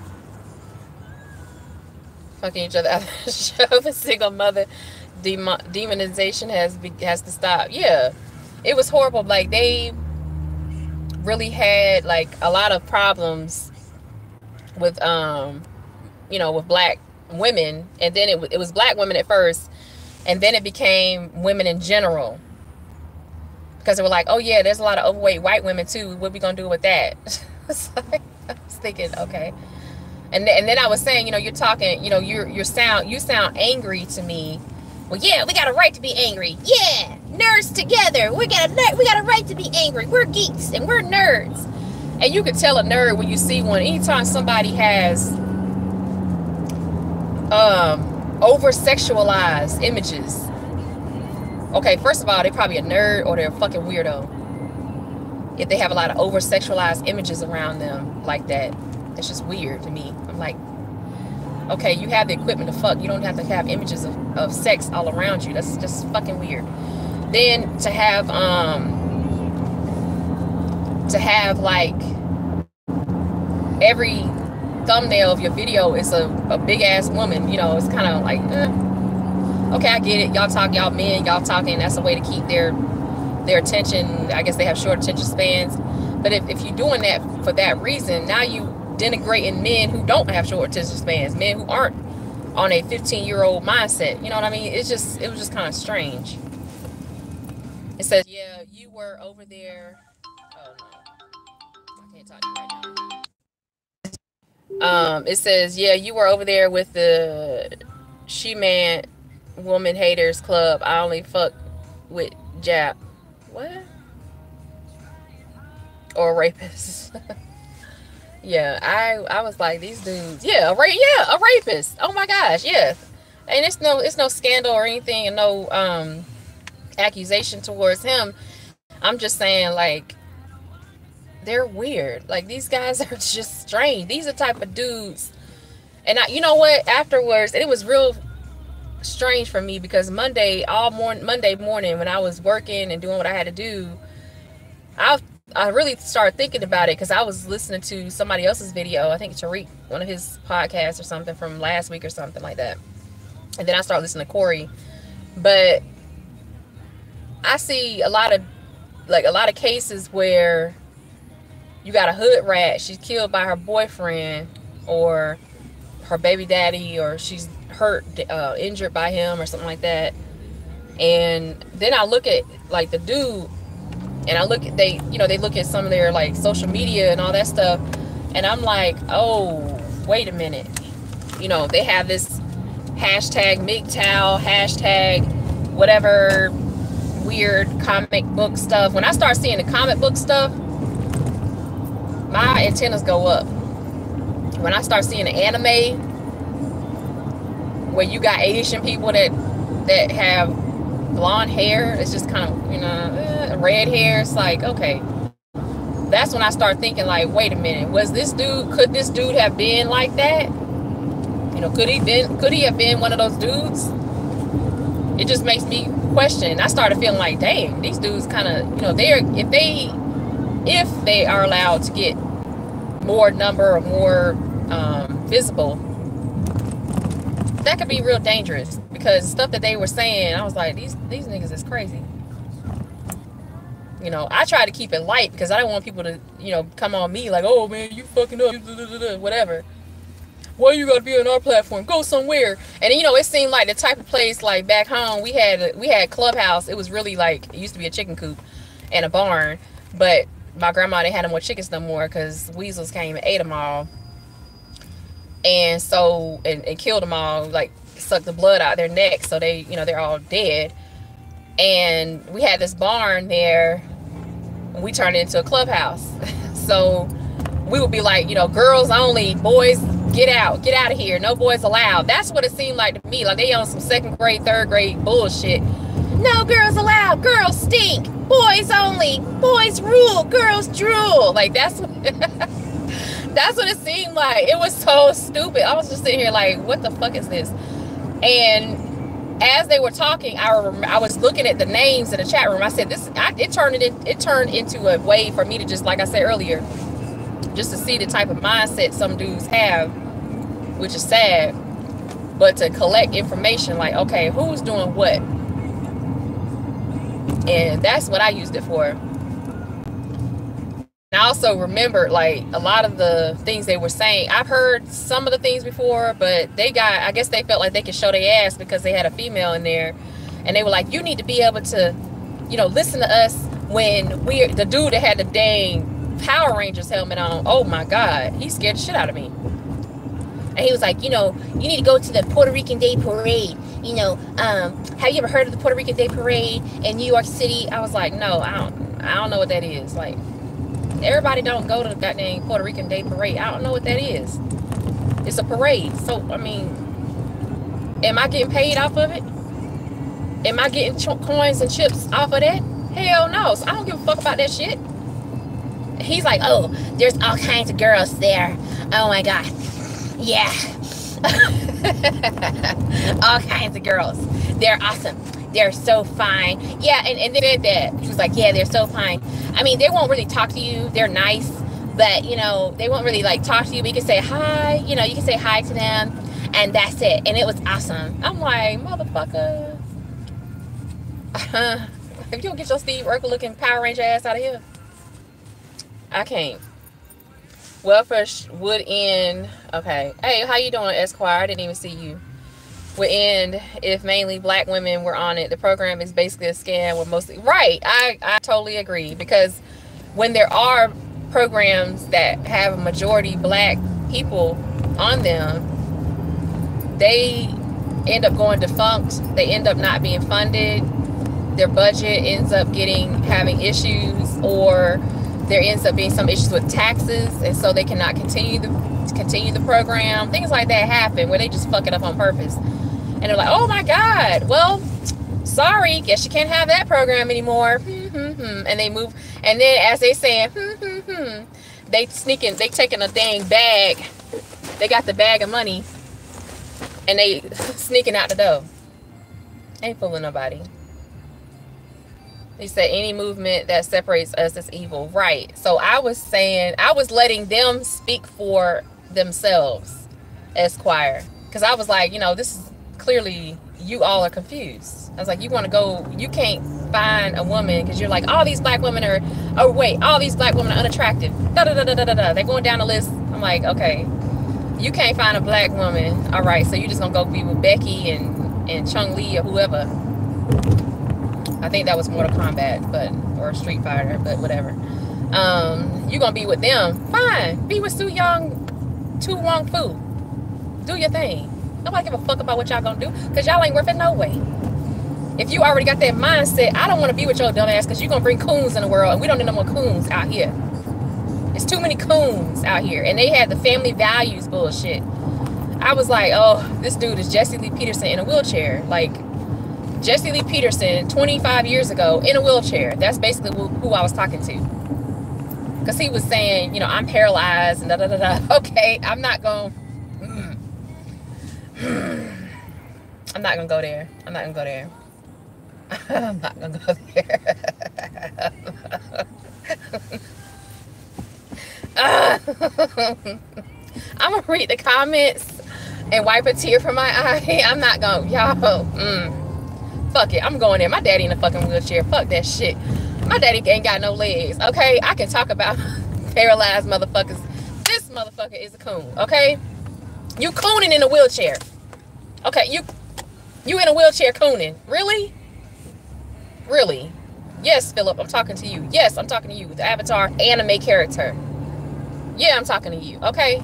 S1: Fucking each other out of the show. The single mother demonization has to stop. Yeah. It was horrible. Like, they really had, like, a lot of problems with, you know, with black women. And then it was black women at first. And then it became women in general. Because they were like, oh, yeah, there's a lot of overweight white women, too. What are we going to do with that? I was thinking, okay. And then I was saying, you know, you're talking, you know, you sound angry to me. Well, yeah, we got a right to be angry. Yeah, nerds together. We got a right to be angry. We're geeks and we're nerds. And you could tell a nerd when you see one. Anytime somebody has over-sexualized images. Okay, first of all, they're probably a nerd or they're a fucking weirdo. If they have a lot of over-sexualized images around them like that, it's just weird to me. I'm like, okay, you have the equipment to fuck. You don't have to have images of sex all around you. That's just fucking weird. Then to have like every thumbnail of your video is a big ass woman. You know, it's kind of like, okay, I get it. Y'all talk, y'all men, y'all talking. That's a way to keep their attention. I guess they have short attention spans. But if you're doing that for that reason, now you denigrating men who don't have short attention spans, men who aren't on a 15-year-old mindset. You know what I mean? It was just kind of strange. It says, yeah, you were over there. Oh no, I can't talk to you right now. It says, yeah, you were over there with the She-Man Woman Haters Club. I only fuck with Jap. What? Or rapists. Yeah, I was like, these dudes, a rapist. Oh my gosh, yeah. And it's no scandal or anything, and no accusation towards him. I'm just saying, like, they're weird. Like, these guys are just strange. These are the type of dudes. And you know what? Afterwards, and it was real strange for me because Monday morning when I was working and doing what I had to do, I really started thinking about it because I was listening to somebody else's video. I think Tariq, one of his podcasts or something from last week or something like that. And then I started listening to Corey. But I see a lot of cases where you got a hood rat. She's killed by her boyfriend or her baby daddy, or she's hurt, injured by him or something like that. And then I look at, like, the dude, and I look at, they look at some of their, like, social media and all that stuff, and I'm like, oh, wait a minute. You know, they have this hashtag MGTOW, hashtag whatever weird comic book stuff. When I start seeing the comic book stuff, my antennas go up. when I start seeing the anime where you got Asian people that have blonde hair, it's just kind of, you know, red hair. It's like, okay, that's when I start thinking like, wait a minute, could this dude have been like that? You know, could he have been one of those dudes? It just makes me question. I started feeling like, dang, these dudes kind of, you know, if they are allowed to get more number or more visible, that could be real dangerous, because stuff that they were saying, I was like, these niggas is crazy. You know, I try to keep it light because I don't want people to, you know, come on me like, oh man, you fucking up, whatever. Why you gotta be on our platform? Go somewhere. And you know, it seemed like the type of place, like back home, we had Clubhouse. It was really like, it used to be a chicken coop and a barn, but my grandma didn't have no more chickens no more because weasels came and ate them all, and so and killed them all, like sucked the blood out of their necks, so they, you know, they're all dead. And we had this barn there. We turned it into a clubhouse. So we would be like, you know, girls only, boys get out of here, no boys allowed. That's what it seemed like to me. Like they on some second grade, third grade bullshit. No girls allowed, girls stink, boys only, boys rule, girls drool. Like that's what it seemed like. It was so stupid. I was just sitting here like, what the fuck is this? And as they were talking, I was looking at the names in the chat room. I said, it turned into a way for me to just, like I said earlier, just to see the type of mindset some dudes have, which is sad, but to collect information like, okay, who's doing what? And that's what I used it for. And I also remembered like a lot of the things they were saying. I've heard some of the things before, but I guess they felt like they could show their ass because they had a female in there, and they were like, you need to be able to, you know, listen to us when the dude that had the dang Power Rangers helmet on. Oh my God, he scared the shit out of me. And he was like, you know, you need to go to the Puerto Rican Day Parade. You know, have you ever heard of the Puerto Rican Day Parade in New York City? I was like, no, I don't know what that is. Like, everybody don't go to the goddamn Puerto Rican Day Parade. I don't know what that is. It's a parade. So, I mean, am I getting paid off of it? Am I getting coins and chips off of that? Hell no. So I don't give a fuck about that shit. He's like, oh, there's all kinds of girls there. Oh my God. Yeah. All kinds of girls. They're awesome. They're so fine. Yeah, and they said that. He was like, yeah, they're so fine. I mean, they won't really talk to you. They're nice, but, you know, they won't really, like, talk to you. But you can say hi. You know, you can say hi to them, and that's it. And it was awesome. I'm like, motherfucker. If you don't get your Steve Urkel-looking Power Ranger ass out of here, I can't. Welfare would end. Okay. Hey, how you doing, Esquire? I didn't even see you. Would end if mainly black women were on it. The program is basically a scam with mostly... Right. I totally agree. Because when there are programs that have a majority black people on them, they end up going defunct. They end up not being funded. Their budget ends up having issues, or there ends up being some issues with taxes, and so they cannot continue the program. Things like that happen where they just fuck it up on purpose, and they're like, oh my God, well, sorry, guess you can't have that program anymore. And they move, and then as they saying they taking a dang bag, they got the bag of money, and they sneaking out the door. Ain't fooling nobody. He said any movement that separates us is evil. Right. So I was saying, I was letting them speak for themselves, Esquire. Because I was like, you know, this is clearly, you all are confused. I was like, you want to go, you can't find a woman because you're like, all these black women are, oh wait, all these black women are unattractive. They're going down the list. I'm like, okay, you can't find a black woman. All right, so you're just going to go be with Becky and Chun-Li or whoever. I think that was Mortal Kombat, or Street Fighter, but whatever. You're gonna be with them. Fine. Be with Tu Wong Fu. Do your thing. Nobody give a fuck about what y'all gonna do, because y'all ain't worth it no way. If you already got that mindset, I don't want to be with your dumb ass because you're gonna bring coons in the world, and we don't need no more coons out here. There's too many coons out here. And they had the family values bullshit. I was like, oh, this dude is Jesse Lee Peterson in a wheelchair. Like, Jesse Lee Peterson 25 years ago in a wheelchair. That's basically who I was talking to. Because he was saying, you know, I'm paralyzed and da da da da. Okay, I'm not going I'm not going to go there. I'm not going to go there. I'm not going to go there. I'm going to read the comments and wipe a tear from my eye. I'm not going to, y'all. Fuck it. I'm going there. My daddy in a fucking wheelchair. Fuck that shit. My daddy ain't got no legs. Okay? I can talk about paralyzed motherfuckers. This motherfucker is a coon. Okay? You cooning in a wheelchair. Okay? You in a wheelchair cooning. Really? Really? Yes, Philip. I'm talking to you. Yes, I'm talking to you. The Avatar anime character. Yeah, I'm talking to you. Okay?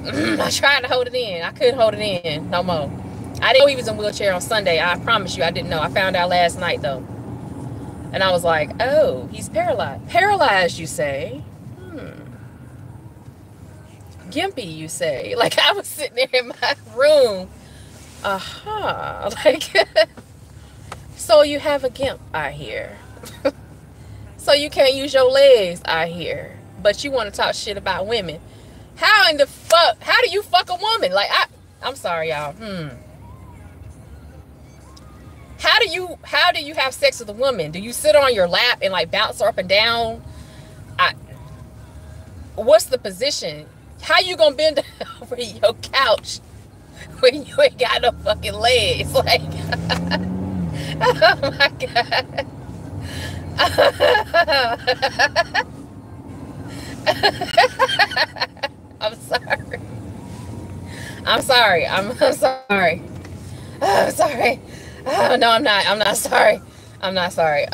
S1: I tried to hold it in. I couldn't hold it in no more. I didn't know he was in a wheelchair on Sunday. I promise you, I didn't know. I found out last night, though. And I was like, oh, he's paralyzed. Paralyzed, you say? Gimpy, you say? Like, I was sitting there in my room. Like, so you have a gimp, I hear. So you can't use your legs, I hear. But you want to talk shit about women. How in the fuck, how do you fuck a woman? Like, I'm sorry, y'all. How do you have sex with a woman? Do you sit on your lap and like bounce her up and down? What's the position? How you gonna bend over your couch when you ain't got no fucking legs? Like, oh my God. I'm sorry. I'm sorry. I'm sorry. I'm sorry. Oh, no, I'm not. I'm not sorry. I'm not sorry.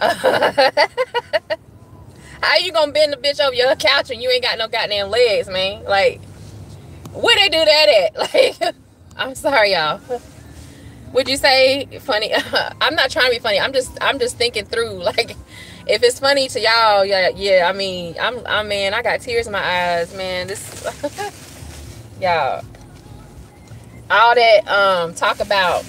S1: How you gonna bend the bitch over your couch and you ain't got no goddamn legs, man? Like, where they do that at? Like, I'm sorry, y'all. Would you say funny? I'm not trying to be funny. I'm just thinking through. Like, if it's funny to y'all, yeah. I mean, man, I got tears in my eyes, man. This, y'all. All that talk about.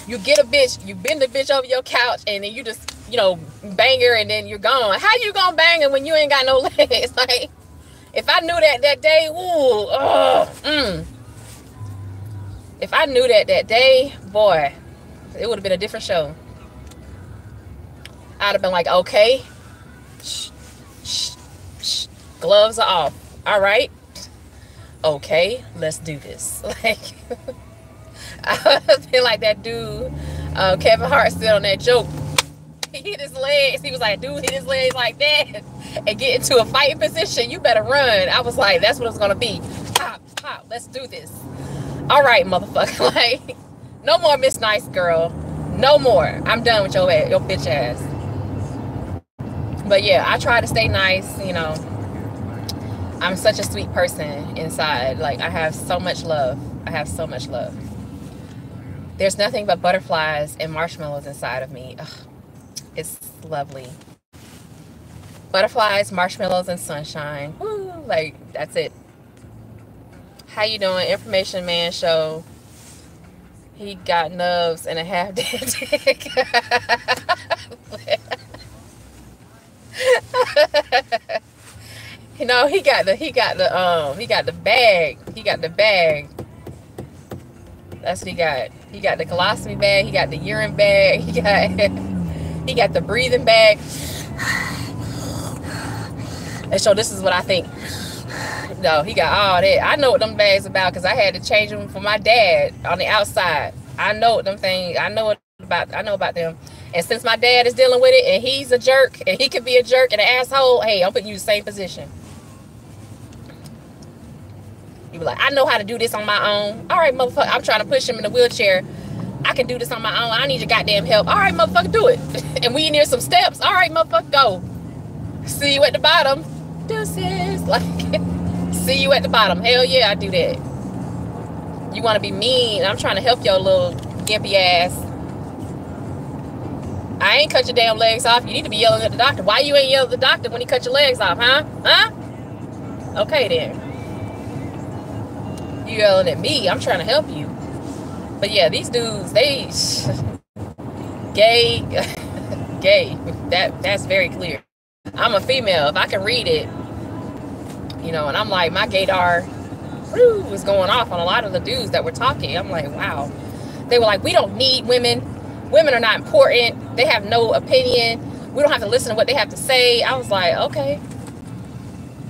S1: You get a bitch, you bend the bitch over your couch, and then you just, you know, bang her, and then you're gone. How you gonna bang her when you ain't got no legs? Like, if I knew that day, if I knew that day, boy, it would have been a different show. I'd have been like, okay, shh, gloves are off. All right, okay, let's do this. Like. I feel like that dude, Kevin Hart, still on that joke. He hit his legs. He was like, dude, hit his legs like that and get into a fighting position. You better run. I was like, that's what it's gonna be. Pop, let's do this. All right, motherfucker. Like, no more Miss Nice Girl. No more. I'm done with your bitch ass. But yeah, I try to stay nice. You know, I'm such a sweet person inside. Like, I have so much love. I have so much love. There's nothing but butterflies and marshmallows inside of me. Ugh, it's lovely. Butterflies, marshmallows, and sunshine. Woo, like, that's it. How you doing? Information Man show. He got nubs and a half dead dick. You know, he got the bag. He got the bag. That's what he got. He got the colostomy bag. He got the urine bag. He got the breathing bag. And so this is what I think. No, he got all that. I know what them bags about because I had to change them for my dad on the outside. I know what them things. I know about them. And since my dad is dealing with it and he's a jerk and he could be a jerk and an asshole, hey, I'm putting you in the same position. You be like, I know how to do this on my own. All right, motherfucker, I'm trying to push him in a wheelchair. I can do this on my own. I need your goddamn help. All right, motherfucker, do it. And we near some steps. All right, motherfucker, go. See you at the bottom. Deuces. Like, see you at the bottom. Hell yeah, I do that. You want to be mean. I'm trying to help your little gimpy ass. I I ain't cut your damn legs off. You need to be yelling at the doctor. Why you ain't yelling at the doctor when he cut your legs off, huh? Huh? Okay, then. You yelling at me. I'm trying to help you. But yeah, these dudes, they... Gay. Gay. That's very clear. I'm a female. If I can read it, you know, and I'm like, my gaydar was going off on a lot of the dudes that were talking. I'm like, wow. They were like, we don't need women. Women are not important. They have no opinion. We don't have to listen to what they have to say. I was like, okay.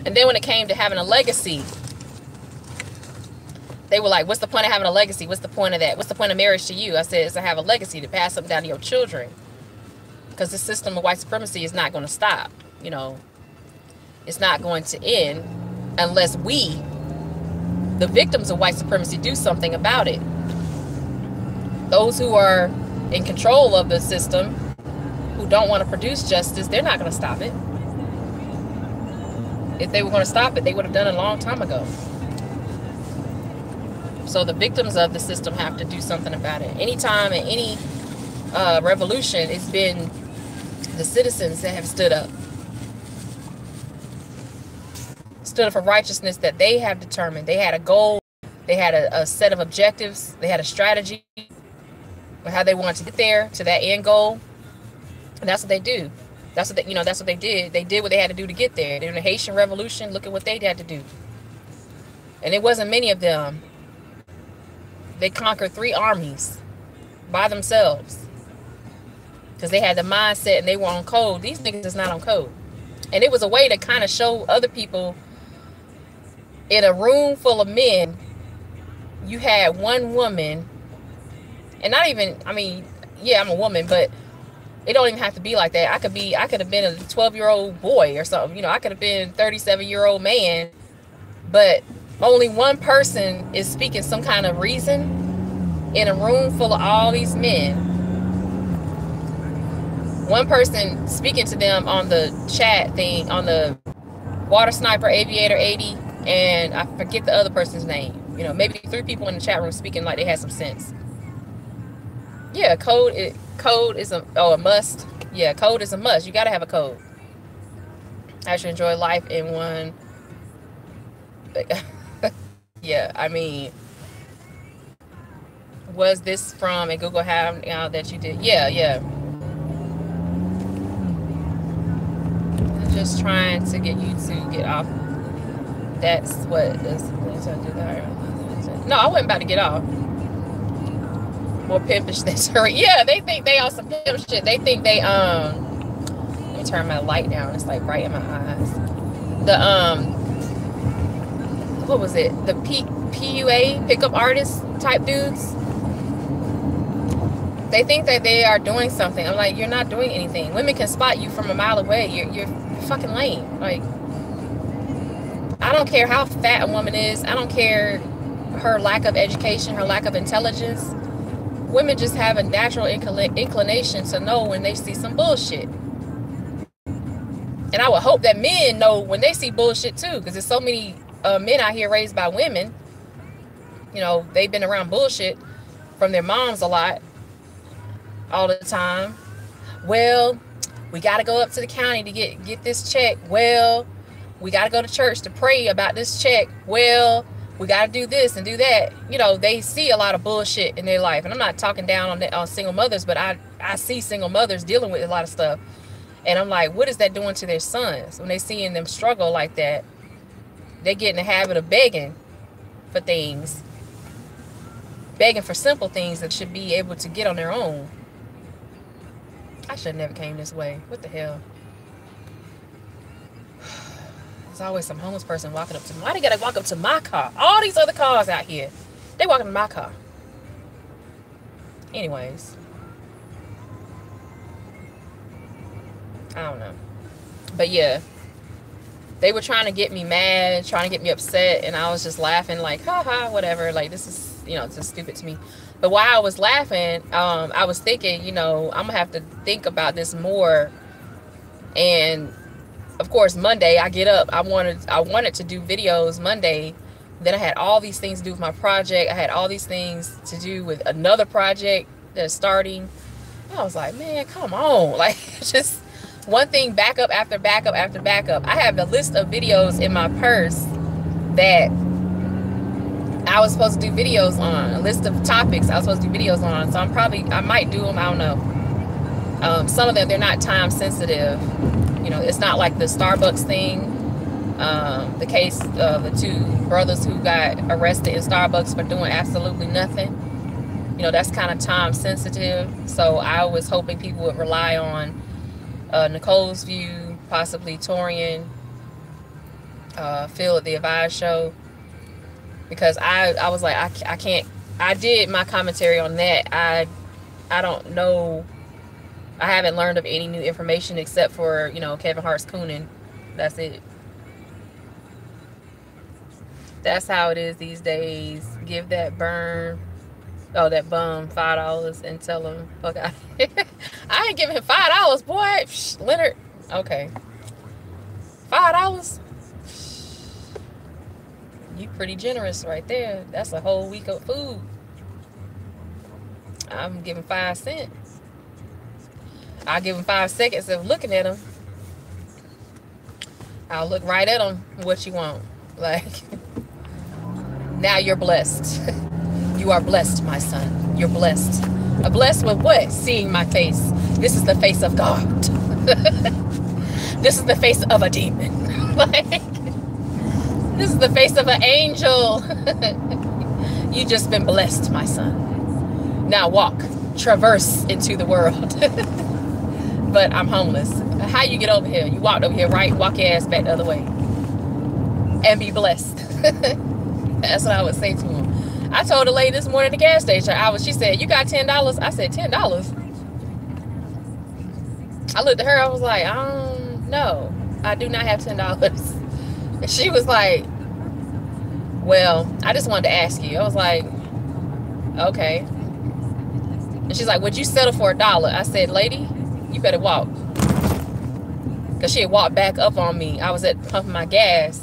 S1: And then when it came to having a legacy, they were like, what's the point of having a legacy? What's the point of that? What's the point of marriage to you? I said, it's to have a legacy, to pass something down to your children. Because the system of white supremacy is not going to stop. You know, it's not going to end unless we, the victims of white supremacy, do something about it. Those who are in control of the system, who don't want to produce justice, they're not going to stop it. If they were going to stop it, they would have done it a long time ago. So the victims of the system have to do something about it. Anytime in any revolution, it's been the citizens that have stood up for righteousness that they have determined. They had a goal. They had a set of objectives. They had a strategy for how they wanted to get there, to that end goal. And that's what they do. That's what they, that's what they did. They did what they had to do to get there. During the Haitian Revolution, look at what they had to do. And it wasn't many of them. They conquered 3 armies by themselves. Because they had the mindset and they were on code. These niggas is not on code. And it was a way to kind of show other people, in a room full of men, you had one woman. And not even, I mean, yeah, I'm a woman, but it don't even have to be like that. I could have been a 12-year-old boy or something. I could have been a 37-year-old man. But only one person is speaking some kind of reason in a room full of all these men. One person speaking to them on the chat thing, on the Water Sniper Aviator 80, and I forget the other person's name. Maybe 3 people in the chat room speaking like they had some sense. Yeah, code is a must. Yeah, code is a must. You got to have a code. I should enjoy life in one. Yeah, I mean, was this from a Google Hangout that you did? Yeah. I'm just trying to get you to get off. That's what this. No, I wasn't about to get off. More pimpish than sorry. Yeah, they think they on some pimp shit. They think they let me turn my light down. It's like right in my eyes. The what was it? The PUA pickup artist type dudes. They think that they are doing something. I'm like, you're not doing anything. Women can spot you from a mile away. You're fucking lame. Like, I don't care how fat a woman is. I don't care her lack of education, her lack of intelligence. Women just have a natural inclination to know when they see some bullshit. And I would hope that men know when they see bullshit too, because there's so many men out here raised by women. They've been around bullshit from their moms a lot, all the time. Well, we got to go up to the county to get this check. Well, we got to go to church to pray about this check. Well, we got to do this and do that. They see a lot of bullshit in their life. And I'm not talking down on single mothers, but I see single mothers dealing with a lot of stuff. And I'm like, what is that doing to their sons? When they seeing them struggle like that, they get in the habit of begging for things. Begging for simple things that should be able to get on their own. I should have never came this way. What the hell? There's always some homeless person walking up to me. Why they gotta walk up to my car? All these other cars out here, they walking to my car. Anyways, I don't know. But yeah, they were trying to get me mad, trying to get me upset, and I was just laughing like, ha ha, whatever. Like, this is, it's just stupid to me. But while I was laughing, I was thinking, I'm gonna have to think about this more. And of course, Monday I get up. I wanted to do videos Monday. Then I had all these things to do with my project. I had all these things to do with another project that's starting. I was like, man, come on. Like, just one thing, backup after backup after backup. I have a list of videos in my purse that I was supposed to do videos on, a list of topics I was supposed to do videos on. So I might do them. I don't know. Some of them, they're not time sensitive. You know, it's not like the Starbucks thing. The case of the two brothers who got arrested in Starbucks for doing absolutely nothing. You know, that's kind of time sensitive. So I was hoping people would rely on Nicole's view, possibly Torian, Phil at the Advice Show, because I was like, I can't. I did my commentary on that. I don't know. I haven't learned of any new information except for, you know, Kevin Hart's cooning. That's it. That's how it is these days. Give that that bum $5 and tell him fuck out. I ain't giving him $5, boy. Psh, Leonard. Okay. $5. You pretty generous right there. That's a whole week of food. I'm giving 5 cents. I'll give him 5 seconds of looking at him. I'll look right at him. What you want? Like, now you're blessed. You are blessed, my son. You're blessed. Blessed with what? Seeing my face. This is the face of God. This is the face of a demon. Like, this is the face of an angel. You just been blessed, my son. Now walk, traverse into the world. But I'm homeless. How you get over here? You walked over here, right? Walk your ass back the other way. And be blessed. That's what I would say to him. I told a lady this morning at the gas station, she said, you got $10? I said, $10? I looked at her, I was like, no, I do not have $10. And she was like, well, I just wanted to ask you. I was like, okay. And she's like, would you settle for $1? I said, lady, you better walk. Because she had walked back up on me. I was at pumping my gas.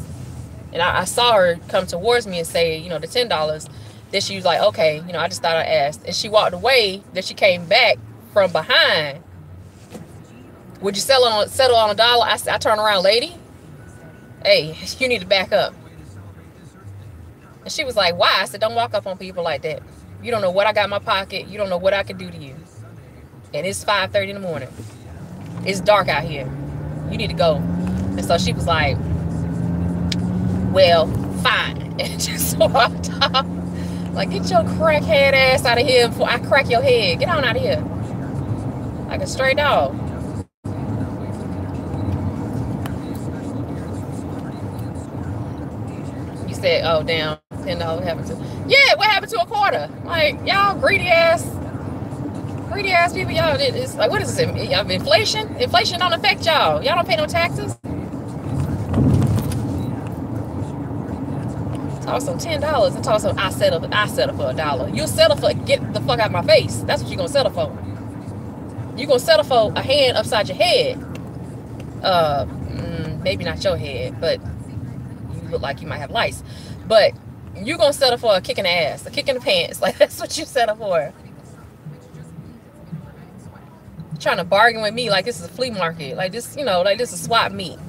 S1: And I saw her come towards me and say, you know, the $10. Then she was like, okay, you know, I just thought I'd ask. And she walked away. Then she came back from behind. Would you settle on $1? I turned around, lady. Hey, you need to back up. And she was like, why? I said, don't walk up on people like that. You don't know what I got in my pocket. You don't know what I could do to you. And it's 5:30 in the morning. It's dark out here. You need to go. And so she was like, well, fine. And just walked off. Like, get your crackhead ass out of here before I crack your head. Get on out of here. Like a stray dog. You said, oh, damn, $10 happened to... Yeah, what happened to a quarter? Like, y'all greedy ass people. Y'all, it's like, what is this? Inflation? Inflation don't affect y'all. Y'all don't pay no taxes. Talk some $10 and talk some I settle for $1. You'll settle for get the fuck out of my face. That's what you're gonna settle for. You're gonna settle for a hand upside your head. Maybe not your head, but you look like you might have lice. But you're gonna settle for a kick in the ass, a kick in the pants. Like, that's what you settle for. You're trying to bargain with me like this is a flea market. Like this, you know, like this is swap meet.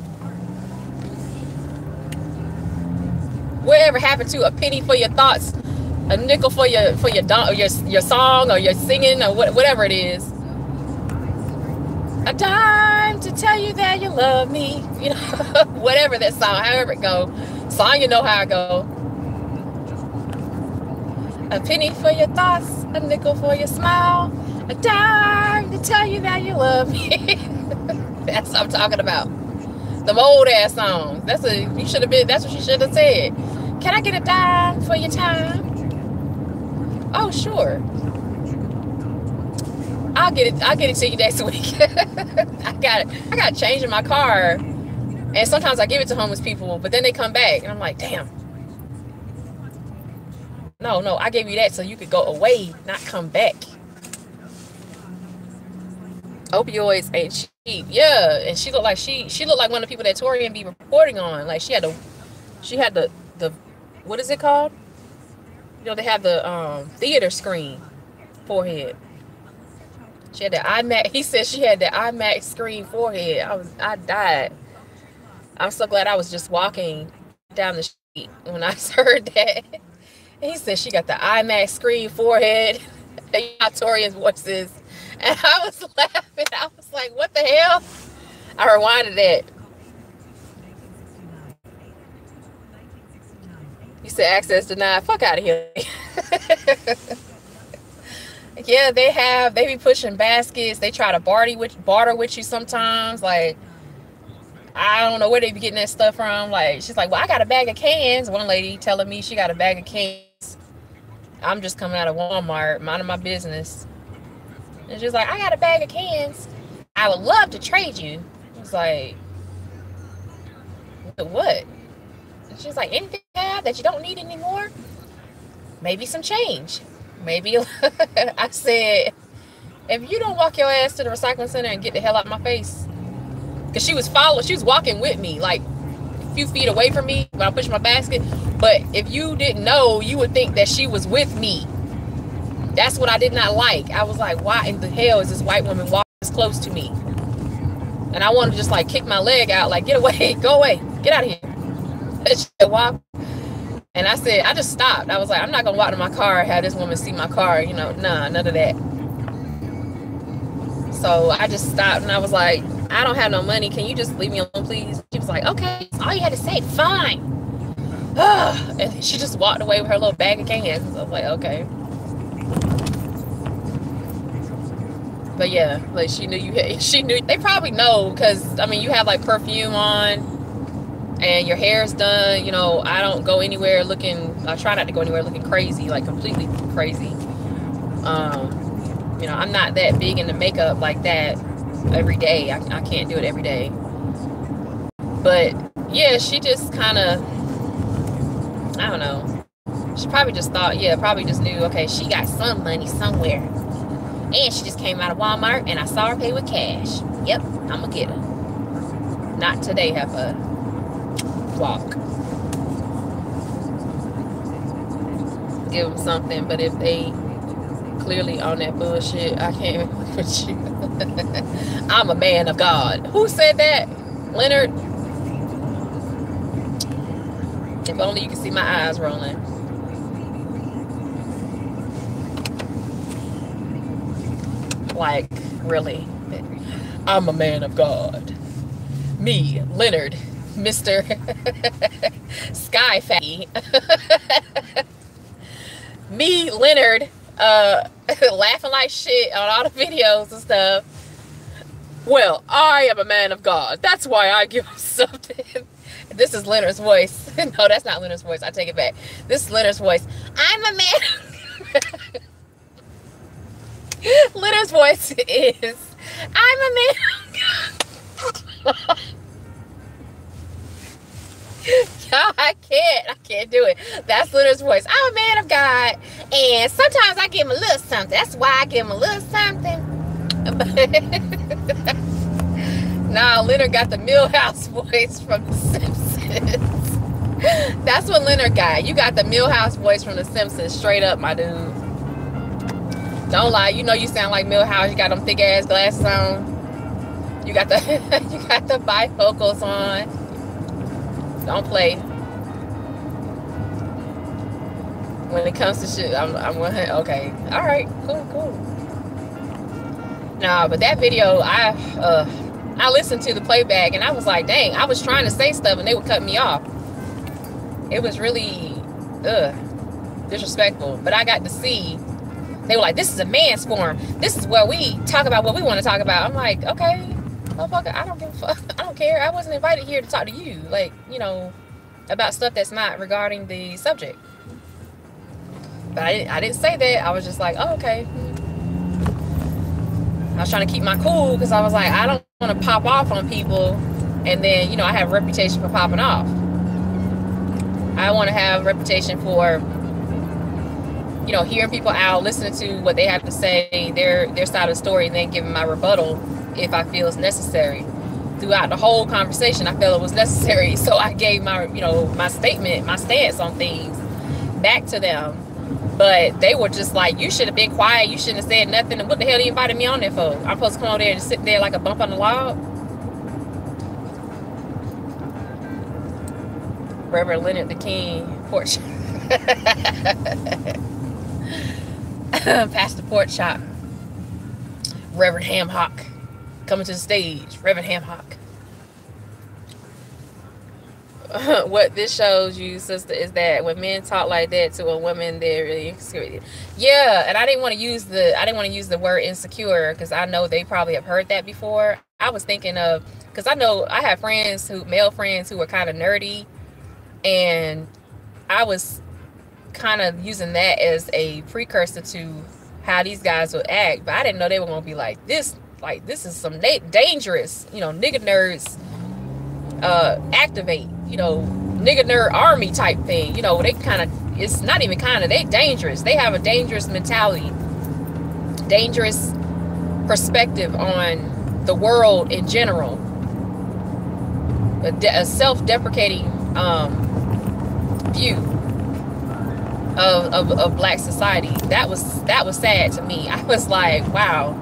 S1: Whatever happened to a penny for your thoughts, a nickel for your song or your singing or whatever it is, a dime to tell you that you love me, you know, whatever that song, however it go, song, you know how it go. A penny for your thoughts, a nickel for your smile, a dime to tell you that you love me. That's what I'm talking about. Them old ass songs. That's what you should have said. Can I get a dime for your time? Oh, sure. I'll get it to you next week. I got change in my car. And sometimes I give it to homeless people, but then they come back and I'm like, damn. No, I gave you that so you could go away, not come back. Opioids ain't cheap. Yeah, and she looked like one of the people that Torian be reporting on. Like she had the what is it called? You know, they have the theater screen forehead. She had the IMAX. He said she had the IMAX screen forehead. I died. I'm so glad I was just walking down the street when I heard that. And he said she got the IMAX screen forehead. Torian's voices. And I was laughing. I was like, what the hell? I rewinded it. You said access denied. Fuck out of here. Yeah, they be pushing baskets. They try to barter with you sometimes. Like, I don't know where they be getting that stuff from. Like, she's like, well, I got a bag of cans. One lady telling me she got a bag of cans. I'm just coming out of Walmart, minding my business. And she's like, I got a bag of cans. I would love to trade you. I was like, what? And she's like, anything that you don't need anymore? Maybe some change. Maybe. I said, if you don't walk your ass to the recycling center and get the hell out of my face. Because she was walking with me, like a few feet away from me when I pushed my basket. But if you didn't know, you would think that she was with me. That's what I did not like. I was like, why in the hell is this white woman walking this close to me? And I wanted to just like kick my leg out, like, get away, go away, get out of here. And she walked. And I said, I just stopped. I was like, I'm not going to walk to my car and have this woman see my car. You know, nah, none of that. So I just stopped and I was like, I don't have no money. Can you just leave me alone, please? She was like, okay. All you had to say, fine. And she just walked away with her little bag of cans. I was like, okay. But yeah, like she knew they probably know because, I mean, you have like perfume on and your hair's done. You know, I don't go anywhere I try not to go anywhere looking crazy, like completely crazy. You know, I'm not that big into makeup like that every day. I can't do it every day. But yeah, she just kind of, I don't know. She probably just thought, probably just knew, okay, she got some money somewhere. And she just came out of Walmart and I saw her pay with cash. Yep, I'm gonna get her. Not today, have a walk. Give them something, but if they clearly on that bullshit, I can't work with you. I'm a man of God. Who said that? Leonard? If only you could see my eyes rolling. Like, really? I'm a man of God. Me, Leonard, Mr. Sky Fatty. Me, Leonard, laughing like shit on all the videos and stuff. Well, I am a man of God. That's why I give him something. This is Leonard's voice. No, that's not Leonard's voice. I take it back. This is Leonard's voice. I'm a man. Leonard's voice is, I'm a man. Y'all, I can't do it. That's Leonard's voice. I'm a man of God, and sometimes I give him a little something. That's why I give him a little something. Nah, Leonard got the Milhouse voice from The Simpsons. That's what Leonard got. You got the Milhouse voice from The Simpsons, straight up, my dude. Don't lie, you know you sound like Milhouse. You got them thick ass glasses on. You got the bifocals on. Don't play. When it comes to shit, I'm okay. All right, cool. Nah, but that video, I listened to the playback and I was like, dang, I was trying to say stuff and they would cut me off. It was really disrespectful. But I got to see. They were like, this is a man's forum. This is where we talk about what we want to talk about. I'm like, okay, motherfucker, I don't give a fuck. I don't care. I wasn't invited here to talk to you. Like, you know, about stuff that's not regarding the subject. But I didn't say that. I was just like, oh, okay. I was trying to keep my cool because I was like, I don't want to pop off on people. And then, you know, I have a reputation for popping off. I want to have a reputation for, you know, hearing people out, listening to what they have to say, their side of the story, and then giving my rebuttal if I feel it's necessary. Throughout the whole conversation, I felt it was necessary, so I gave my, you know, my statement, my stance on things back to them. But they were just like, you should have been quiet. You shouldn't have said nothing. And what the hell you invited me on there for? I'm supposed to come over there and sit there like a bump on the log? Reverend Leonard the King, pork chop. Pastor Pork Chop. Reverend Ham Hock coming to the stage. Reverend Ham Hock. What this shows you, sister, is that when men talk like that to a woman, they're really insecure. Yeah, and I didn't want to use the word insecure because I know they probably have heard that before. I was thinking of, because I know I have male friends who were kind of nerdy, and I was kind of using that as a precursor to how these guys would act, but I didn't know they were gonna be like this. Like, this is some dangerous, nigga nerds activate, nigga nerd army type thing. They kind of, it's not even kind of, they dangerous. They have a dangerous mentality, dangerous perspective on the world in general, a self-deprecating view of black society. That was sad to me. I was like, wow.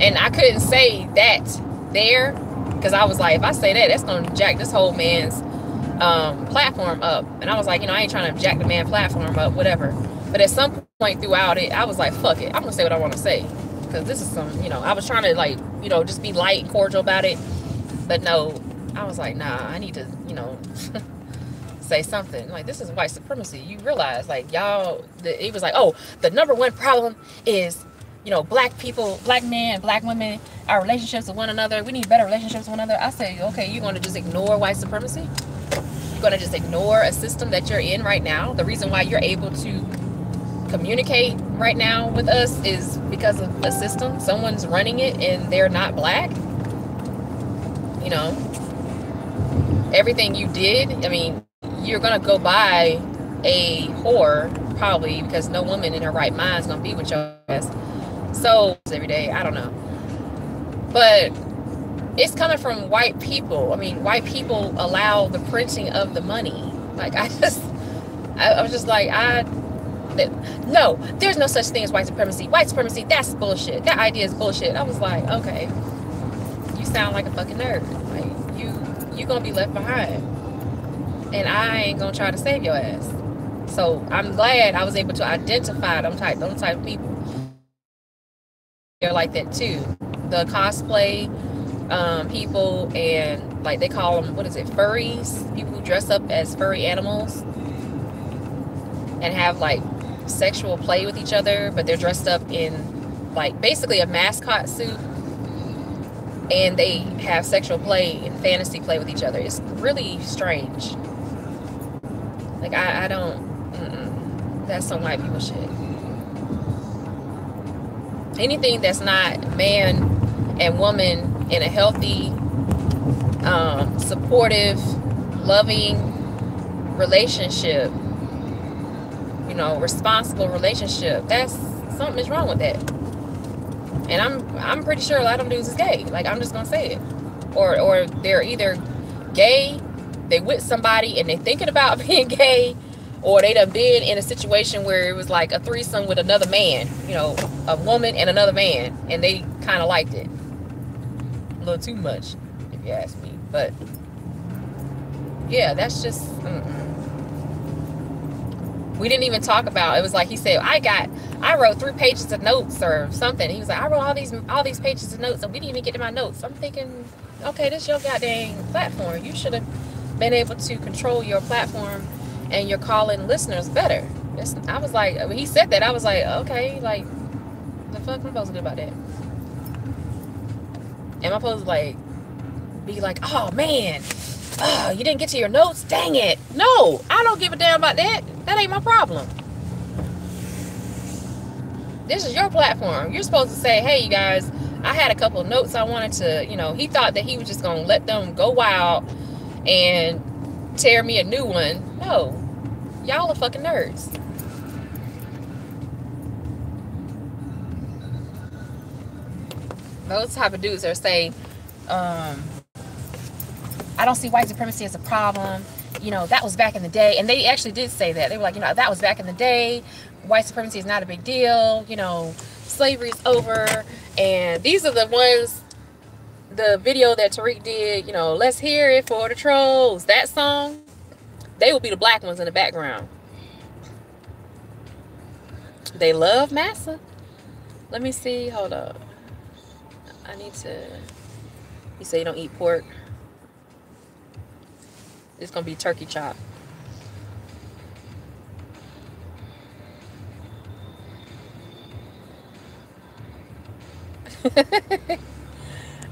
S1: And I couldn't say that there, because I was like, if I say that, that's gonna jack this whole man's platform up. And I was like, I ain't trying to jack the man platform up, whatever. But at some point throughout it, I was like, fuck it, I'm gonna say what I want to say, because this is some, I was trying to just be light and cordial about it. But no, I was like, nah, I need to, say something. Like, this is white supremacy. You realize, like, y'all, it was like, oh, the number one problem is, black people, black men, black women, our relationships with one another. We need better relationships with one another. I say, okay, you're going to just ignore white supremacy? You're going to just ignore a system that you're in right now? The reason why you're able to communicate right now with us is because of a system. Someone's running it and they're not black. Everything you did, I mean, you're going to go buy a whore, probably, because no woman in her right mind is going to be with your ass. So, every day, I don't know. But it's coming from white people. I mean, white people allow the printing of the money. Like, I was just like, no, there's no such thing as white supremacy. White supremacy, that's bullshit. That idea is bullshit. I was like, okay, you sound like a fucking nerd. Like, you going to be left behind. And I ain't gonna try to save your ass. So I'm glad I was able to identify them type of people. They're like that too. The cosplay people, and like they call them, what is it, furries? People who dress up as furry animals and have like sexual play with each other, but they're dressed up in like basically a mascot suit, and they have sexual play and fantasy play with each other. It's really strange. Like, I don't, that's some white people shit. Anything that's not man and woman in a healthy, supportive, loving relationship, responsible relationship, that's, something is wrong with that. And I'm pretty sure a lot of them dudes is gay. Like, I'm just gonna say it. Or they're either gay, they with somebody and they thinking about being gay, or they done been in a situation where it was like a threesome with another man, a woman and another man, and they kind of liked it a little too much, if you ask me. But yeah, that's just we didn't even talk about, it was like he said, I wrote 3 pages of notes or something. He was like, I wrote all these pages of notes and we didn't even get to my notes. I'm thinking, okay, this is your goddamn platform. You should have been able to control your platform and your calling listeners better. I was like, when he said that, I was like, okay, like, the fuck am I supposed to do about that? Am I supposed to like be like, oh man, you didn't get to your notes? Dang it. No, I don't give a damn about that. That ain't my problem. This is your platform. You're supposed to say, hey, you guys, I had a couple of notes I wanted to, he thought that he was just going to let them go wild and tear me a new one. No, y'all are fucking nerds. Those type of dudes that say, I don't see white supremacy as a problem. That was back in the day. And they actually did say that. They were like, that was back in the day white supremacy is not a big deal, you know, slavery's over. And these are the ones, the video that Tariq did, you know, let's hear it for the trolls, that song, they will be the black ones in the background. They love massa. Let me see, hold up. I need to, you say you don't eat pork. It's gonna be turkey chop.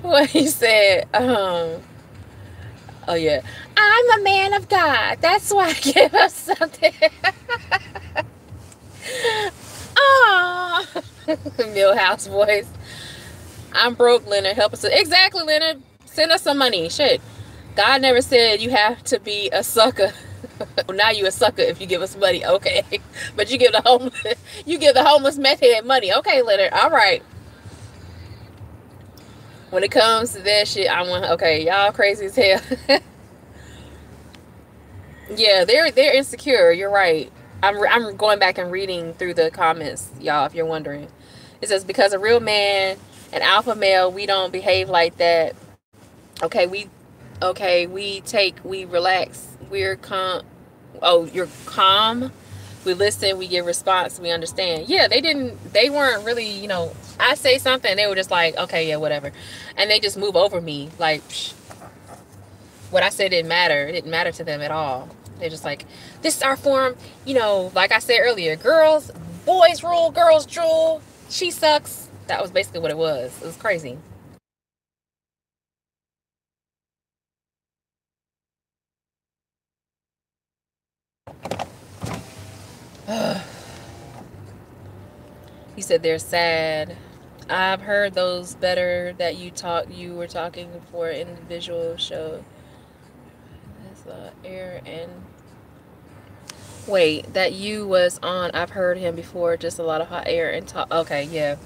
S1: What he said, oh yeah, I'm a man of God, that's why I give us something. Oh, Millhouse voice. I'm broke, Leonard, help us. Exactly, Leonard, send us some money. Shit, God never said you have to be a sucker. Now you a sucker if you give us money, okay? But you give the homeless meth head money, okay, Leonard? All right. When it comes to that shit, I want, okay, y'all crazy as hell. Yeah, they're insecure. You're right. I'm going back and reading through the comments, y'all. If you're wondering, it says because a real man, an alpha male, we don't behave like that. Okay, we relax. We're calm. Oh, you're calm. We listen, we give response, we understand. Yeah, they weren't really, you know, I say something, they were just like, okay, yeah, whatever. And they just move over me. Like, psh, what I said didn't matter. It didn't matter to them at all. They're just like, this is our form. You know, like I said earlier, boys rule, girls drool. She sucks. That was basically what it was. It was crazy. He said they're sad. I've heard those better that you were talking for individual show. That's air and wait, that you was on. I've heard him before. Just a lot of hot air and talk. Okay, yeah,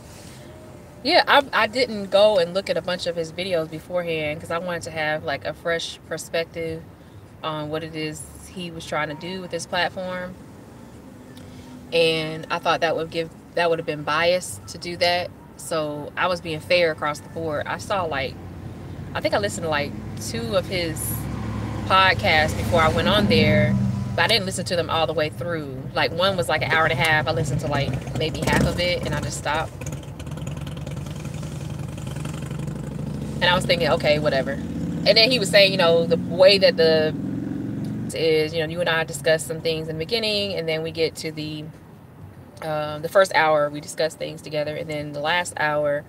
S1: yeah. I didn't go and look at a bunch of his videos beforehand because I wanted to have like a fresh perspective on what it is he was trying to do with his platform, and I thought that would have been biased to do that. So I was being fair across the board. I think I listened to like 2 of his podcasts before I went on there, but I didn't listen to them all the way through. Like one was like an hour and a half. I listened to like maybe half of it and I just stopped. And I was thinking, okay, whatever. And then he was saying, you know, the way that is, you know, you and I discussed some things in the beginning, and then we get to the first hour we discuss things together, and then the last hour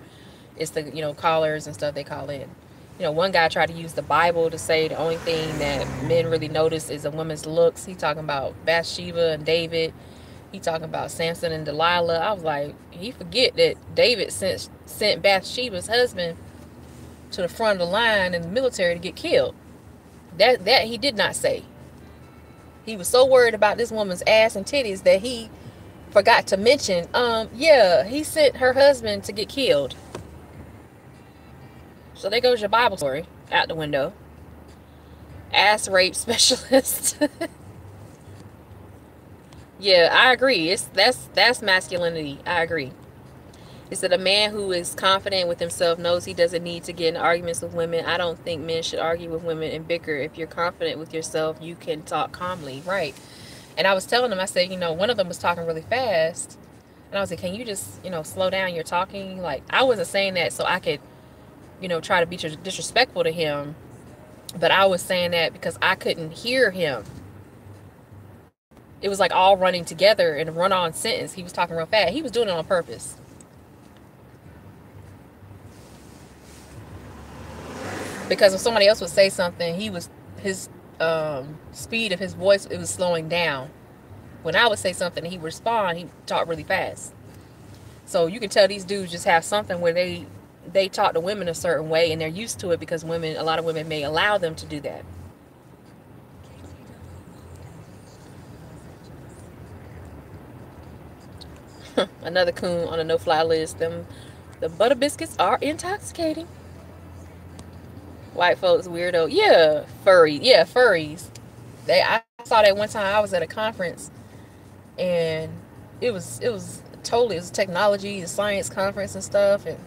S1: is the, you know, callers and stuff they call in. You know, one guy tried to use the Bible to say the only thing that men really notice is a woman's looks. He talking about Bathsheba and David. He talking about Samson and Delilah. I was like, he forget that David sent Bathsheba's husband to the front of the line in the military to get killed. That he did not say. He was so worried about this woman's ass and titties that he forgot to mention, yeah, he sent her husband to get killed. So there goes your Bible story out the window. Ass rape specialist. Yeah, I agree. That's masculinity. I agree. It's that a man who is confident with himself knows he doesn't need to get in arguments with women. I don't think men should argue with women and bicker. If you're confident with yourself, you can talk calmly. Right. And I was telling them, I said, you know, one of them was talking really fast. And I was like, can you just, you know, slow down your talking? Like, I wasn't saying that so I could, you know, try to be disrespectful to him. But I was saying that because I couldn't hear him. It was like all running together in a run-on sentence. He was talking real fast. He was doing it on purpose. Because if somebody else would say something, his speed of his voice, it was slowing down. When I would say something and he would respond, he talked really fast. So you can tell these dudes just have something where they talk to women a certain way and they're used to it because a lot of women may allow them to do that. Another coon on a no-fly list. The butter biscuits are intoxicating. White folks weirdo. Yeah, furry. Yeah, furries. I saw that one time. I was at a conference and it was totally, it was technology, the science conference and stuff, and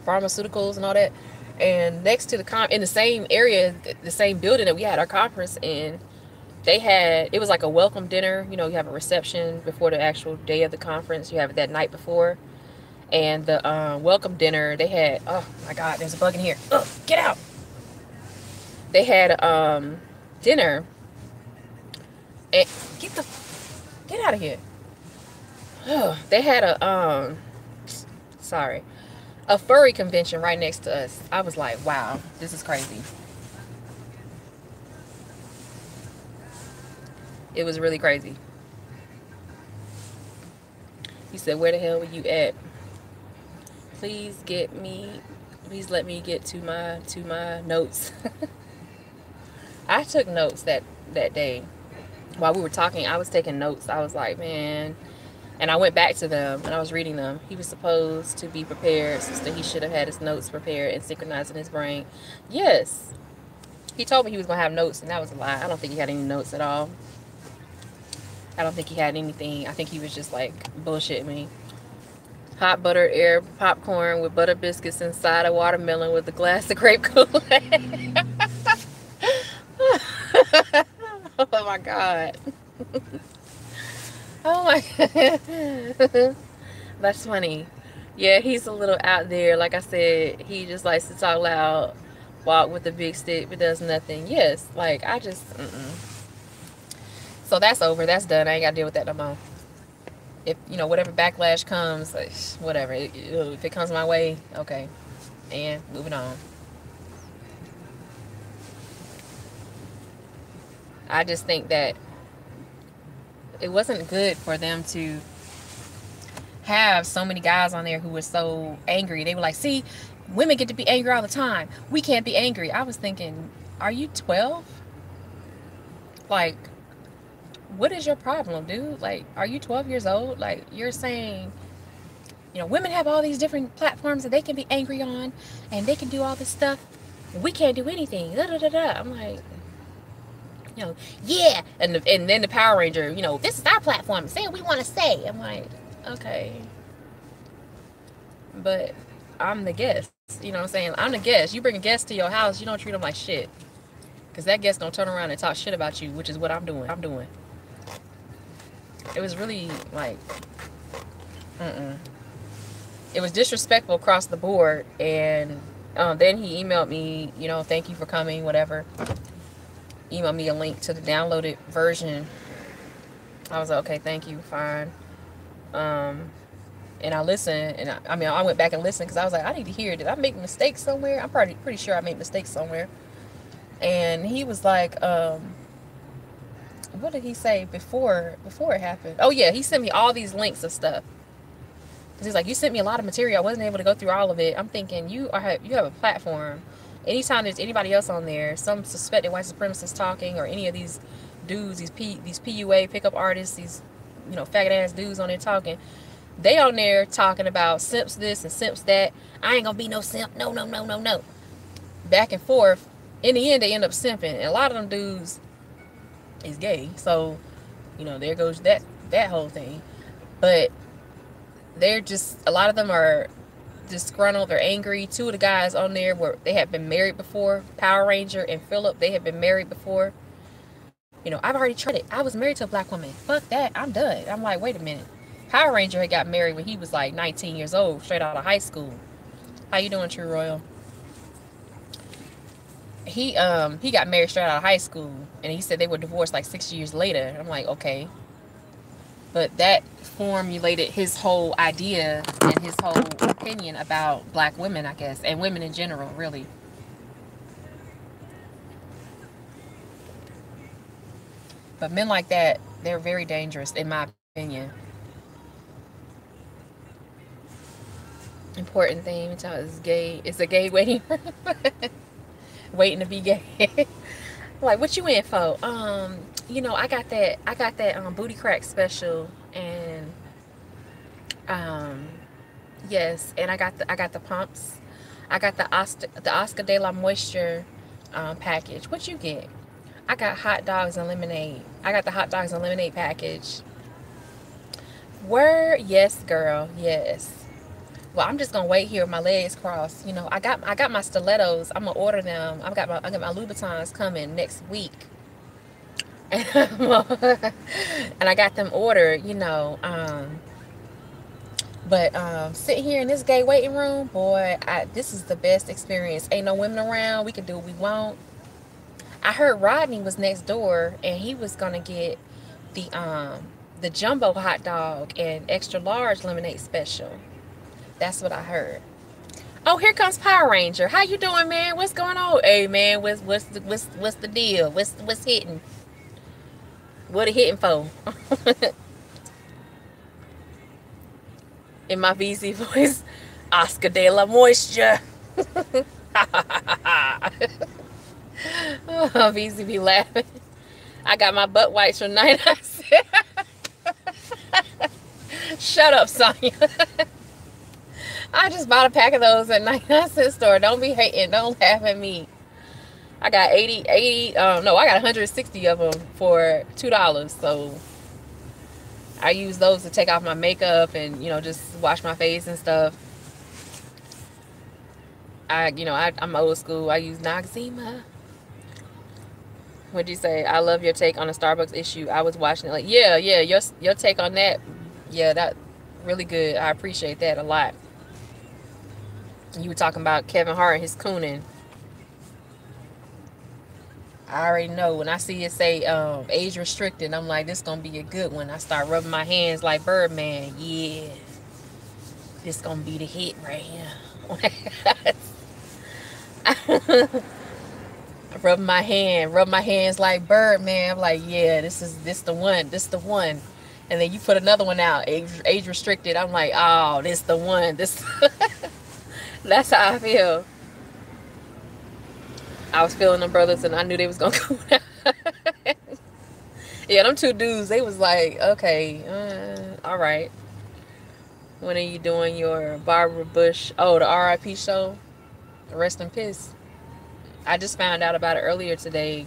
S1: pharmaceuticals and all that. And next to the in the same area, the same building that we had our conference in, they had, it was like a welcome dinner. You know, you have a reception before the actual day of the conference. You have it that night before. And the welcome dinner, they had, oh my God, there's a bug in here. Ugh, get out. They had dinner. And get out of here. They had a sorry, a furry convention right next to us. I was like, wow, this is crazy. It was really crazy. He said, where the hell were you at? Please let me get to my notes. I took notes that day. While we were talking, I was taking notes. I was like, man. And I went back to them and I was reading them. He was supposed to be prepared, sister. He should have had his notes prepared and synchronized in his brain. Yes. He told me he was going to have notes, and that was a lie. I don't think he had any notes at all. I don't think he had anything. I think he was just like bullshitting me. Hot buttered air popcorn with butter biscuits inside a watermelon with a glass of grape Kool-Aid. Oh my God. Oh my God. That's funny. Yeah, he's a little out there. Like I said, he just likes to talk loud, walk with a big stick, but does nothing. Yes, like I just, So that's over. That's done. I ain't got to deal with that no more. If, you know, whatever backlash comes, whatever. If it comes my way, okay. And moving on. I just think that it wasn't good for them to have so many guys on there who were so angry. They were like, see, women get to be angry all the time. We can't be angry. I was thinking, are you 12? Like, what is your problem, dude? Like, are you 12 years old? Like, you're saying, you know, women have all these different platforms that they can be angry on, and they can do all this stuff. We can't do anything. Da, da, da, da. I'm like, you know, yeah. And then the Power Ranger, you know, this is our platform. Say what we want to say. I'm like, okay. But I'm the guest. You know what I'm saying? I'm the guest. You bring a guest to your house, you don't treat them like shit. Because that guest don't turn around and talk shit about you, which is what I'm doing. It was really like, it was disrespectful across the board. And then he emailed me, you know, thank you for coming, whatever. Emailed me a link to the downloaded version. I was like, okay, thank you, fine. And I listened, and I went back and listened because I was like, I need to hear it. Did I make mistakes somewhere? I'm pretty sure I made mistakes somewhere. And he was like, what did he say before it happened? Oh yeah, he sent me all these links of stuff. He's like, you sent me a lot of material. I wasn't able to go through all of it. I'm thinking, you have a platform. Anytime there's anybody else on there, some suspected white supremacists talking, or any of these dudes, these PUA pickup artists, these, you know, faggot ass dudes on there talking, they on there talking about simps this and simps that. I ain't gonna be no simp. No. Back and forth. In the end, they end up simping. And a lot of them dudes is gay. So, you know, there goes that whole thing. But they're just, a lot of them are disgruntled. They're angry. Two of the guys on there they had been married before. Power Ranger and Phillip, they had been married before. You know, I've already tried it. I was married to a black woman. Fuck that. I'm done. I'm like, wait a minute. Power Ranger had got married when he was like 19 years old, straight out of high school. How you doing, True Royal? He got married straight out of high school, and he said they were divorced like 6 years later. I'm like, okay. But that formulated his whole idea and his whole opinion about black women, I guess, and women in general, really. But men like that, they're very dangerous, in my opinion. Important thing, it's gay. It's a gay waiting room. Waiting to be gay. Like, what you in for? You know, I got that booty crack special, and yes, and I got the pumps. I got the Oscar de la Moisture package. What you get? I got hot dogs and lemonade. I got the hot dogs and lemonade package. Word, yes, girl, yes. Well, I'm just gonna wait here with my legs crossed. You know, I got my stilettos. I'm gonna order them. I got my Louboutins coming next week, and and I got them ordered. But sitting here in this gay waiting room, boy, this is the best experience. Ain't no women around. We can do what we want. I heard Rodney was next door, and he was gonna get the jumbo hot dog and extra large lemonade special. That's what I heard. Oh, here comes Power Ranger. How you doing, man? What's going on? Hey, man, what's the deal? What's hitting? What it hitting for? In my VZ voice, Oscar de la Moisture. Oh, VZ be laughing. I got my butt wipes from 99 cents. Shut up, Sonya. I just bought a pack of those at 99 cent store. Don't be hating. Don't laugh at me. I got 80, no, I got 160 of them for $2. So I use those to take off my makeup and, just wash my face and stuff. I'm old school. I use Noxzema. What'd you say? I love your take on the Starbucks issue. I was watching it. Like, yeah, your take on that. Yeah, that really good. I appreciate that a lot. You were talking about Kevin Hart and his cooning. I already know. When I see it say age restricted, I'm like, this gonna be a good one. I start rubbing my hands like Birdman. Yeah, this gonna be the hit right here. Rub my hands like Birdman. I'm like, yeah, this the one. And then you put another one out, age restricted. I'm like, oh, this the one. This. That's how I feel. I was feeling them brothers, and I knew they was gonna go down. Yeah, them two dudes, they was like, okay, all right. When are you doing your Barbara Bush? Oh, the R.I.P. show. Rest in peace. I just found out about it earlier today.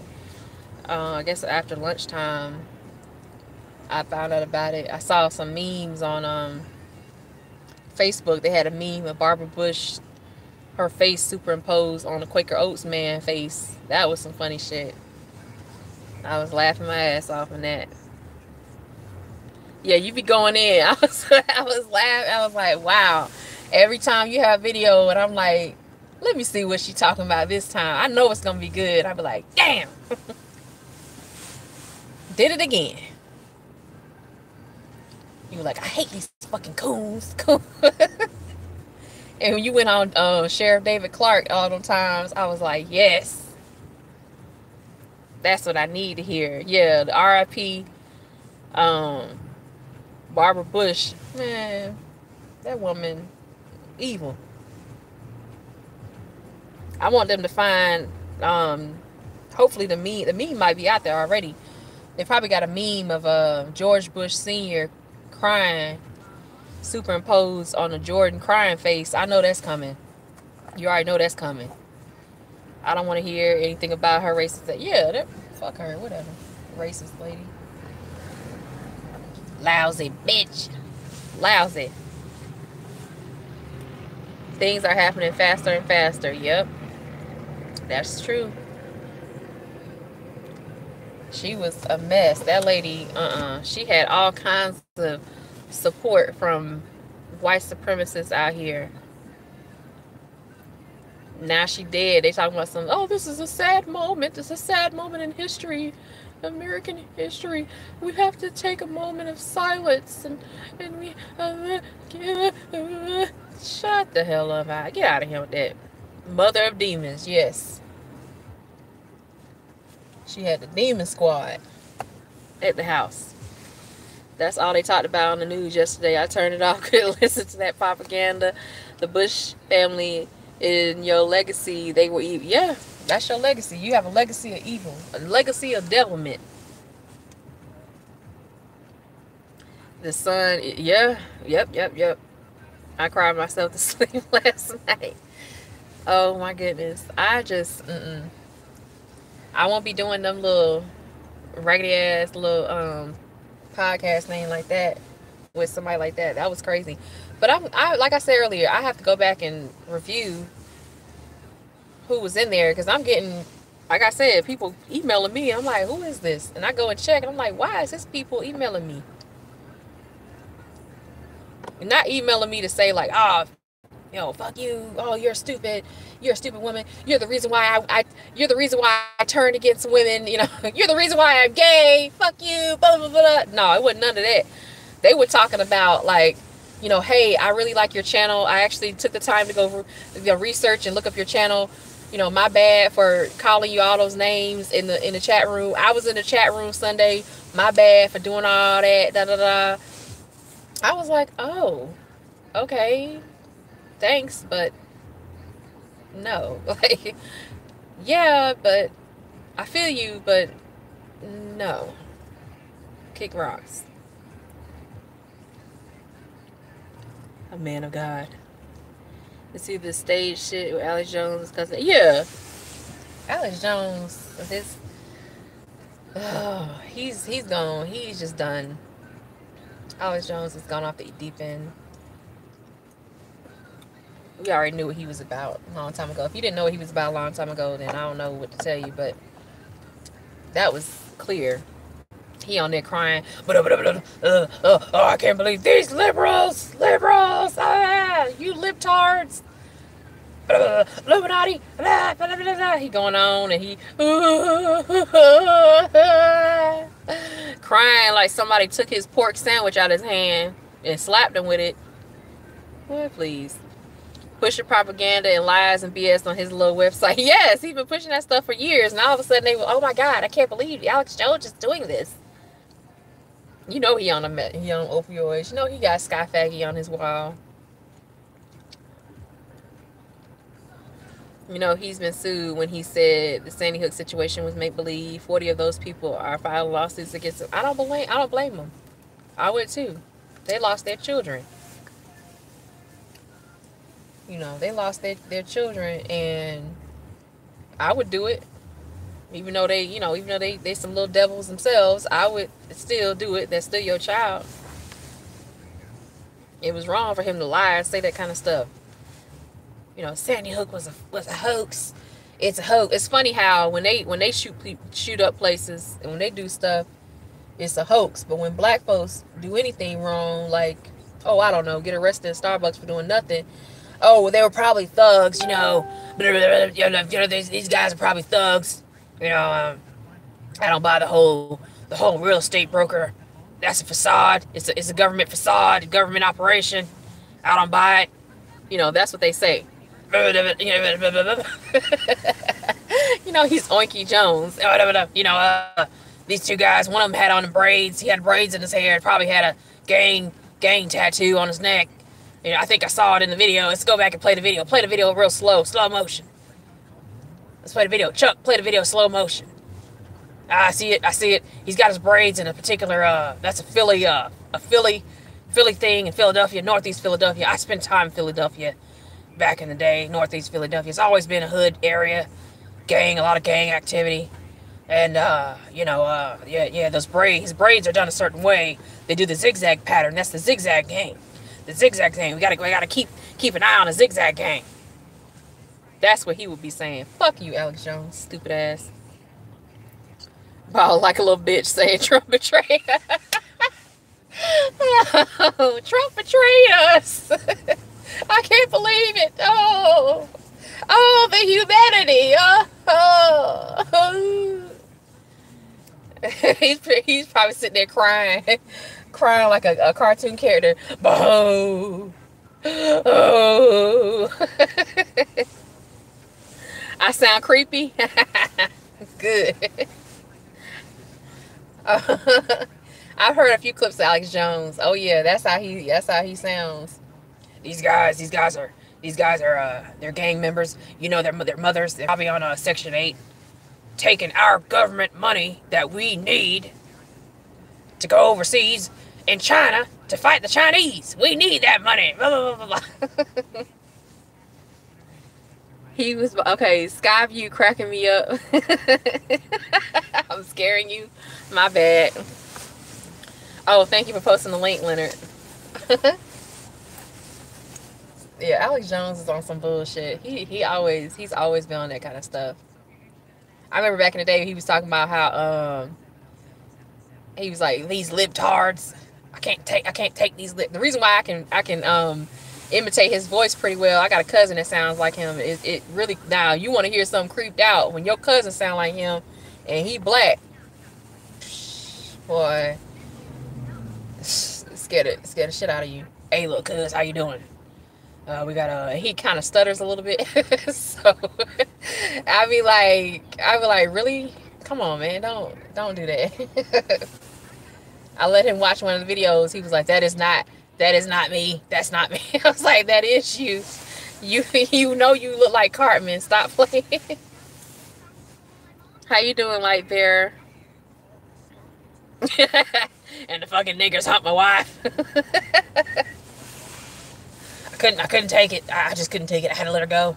S1: I guess after lunchtime, I found out about it. I saw some memes on Facebook. They had a meme of Barbara Bush, her face superimposed on the Quaker Oats man face. That was some funny shit. I was laughing my ass off on that. Yeah, you be going in. I was laughing. I was like, wow. Every time you have video, and I'm like, let me see what she talking about this time. I know it's gonna be good. I'd be like, damn. Did it again. You were like, I hate these fucking coons. And when you went on Sheriff David Clark all them times, I was like, yes. That's what I need to hear. Yeah, the R.I.P. Barbara Bush. Man, that woman, evil. I want them to find, hopefully the meme might be out there already. They probably got a meme of George Bush Sr. crying, superimposed on a Jordan crying face. I know that's coming. You already know that's coming. I don't want to hear anything about her racist. Yeah, fuck her, whatever. Racist lady. Lousy bitch. Lousy. Things are happening faster and faster. Yep. That's true. She was a mess. That lady, she had all kinds of support from white supremacists out here. Now she dead. They talking about some, oh, this is a sad moment. It's a sad moment in history. American history. We have to take a moment of silence and we shut the hell up. Get out of here with that. Mother of demons, yes. She had the demon squad at the house. That's all they talked about on the news yesterday. I turned it off, couldn't listen to that propaganda. The Bush family, in your legacy, they were evil. Yeah, that's your legacy. You have a legacy of evil, a legacy of devilment. The son, yeah, yep. I cried myself to sleep last night. Oh my goodness. I won't be doing them little raggedy ass little podcast thing like that. with somebody like that. That was crazy. But I like I said earlier, I have to go back and review who was in there, because I'm getting, like I said, people emailing me. I'm like, who is this? And I go and check, and I'm like, why is this people emailing me? And not emailing me to say like, fuck you. Oh, you're stupid. You're a stupid woman. You're the reason why you're the reason why I turned against women. You're the reason why I'm gay. Fuck you. Blah, blah, blah, blah. No, it wasn't none of that. They were talking about like, hey, I really like your channel. I actually took the time to go research and look up your channel. My bad for calling you all those names in the chat room. I was in the chat room Sunday. My bad for doing all that. Da da da. I was like, oh, okay, thanks, but no. Like, yeah, but I feel you, but no. Kick rocks. A man of God. Let's see the stage shit with Alex Jones. Yeah. Alex Jones, he's gone. He's just done. Alex Jones has gone off the deep end. We already knew what he was about a long time ago. If you didn't know what he was about a long time ago, then I don't know what to tell you, but that was clear. He on there crying, I can't believe these liberals, you libtards, Illuminati, he going on and he crying like somebody took his pork sandwich out of his hand and slapped him with it. Boy, please. Pushing propaganda and lies and BS on his little website. Yes, he's been pushing that stuff for years, and all of a sudden they were, oh my God, I can't believe Alex Jones is doing this. He on opioids. He got Sky Faggy on his wall. He's been sued when he said the Sandy Hook situation was make-believe. 40 of those people are filing lawsuits against him. I don't blame them. I would too. They lost their children. They lost their children, and I would do it. Even though they some little devils themselves, I would still do it. That's still your child. It was wrong for him to lie and say that kind of stuff. Sandy Hook was a hoax. It's a hoax. It's funny how when they shoot up places and when they do stuff, it's a hoax. But when black folks do anything wrong, like, oh, I don't know, get arrested in Starbucks for doing nothing. Oh, well, they were probably thugs. These guys are probably thugs. I don't buy the whole real estate broker. That's a facade. It's a government facade, government operation. I don't buy it. That's what they say. He's Oinky Jones. These two guys, one of them had on the braids. He had braids in his hair. Probably had a gang tattoo on his neck. I think I saw it in the video. Let's go back and play the video. Play the video real slow motion. Let's play the video. Chuck, play the video slow motion. I see it. He's got his braids in a particular, that's a Philly thing in Philadelphia, Northeast Philadelphia. I spent time in Philadelphia back in the day. Northeast Philadelphia. It's always been a hood area. A lot of gang activity. And, those braids, his braids are done a certain way. They do the zigzag pattern. That's the zigzag gang. The zigzag gang. We gotta keep an eye on the zigzag gang. That's what he would be saying. Fuck you, Alex Jones, stupid ass. Ball like a little bitch saying Trump betrayed us. Oh, Trump betrayed us. I can't believe it. Oh, the humanity. He's probably sitting there crying like a cartoon character. Oh. I sound creepy. Good. I've heard a few clips of Alex Jones. Oh yeah, that's how he sounds. These guys are they're gang members. Their mothers. They're probably on Section 8, taking our government money that we need to go overseas in China to fight the Chinese. We need that money. Blah, blah, blah, blah. He was okay. Skyview cracking me up. I'm scaring you. My bad. Oh, thank you for posting the link, Leonard. Yeah, Alex Jones is on some bullshit. He's always been on that kind of stuff. I remember back in the day he was talking about how he was like, these libtards. I can't take these lip. The reason why I can imitate his voice pretty well. I got a cousin that sounds like him. It really, now you want to hear something creeped out when your cousin sound like him and he black. Boy, scared the shit out of you. Hey, look, cuz, how you doing? We got he kind of stutters a little bit. So I be like, really? Come on, man, don't do that. I let him watch one of the videos. He was like, that is not me. That's not me. I was like, that is you. You know you look like Cartman. Stop playing. How you doing, Light Bear? And the fucking niggers humped my wife. I couldn't take it. I just couldn't take it. I had to let her go.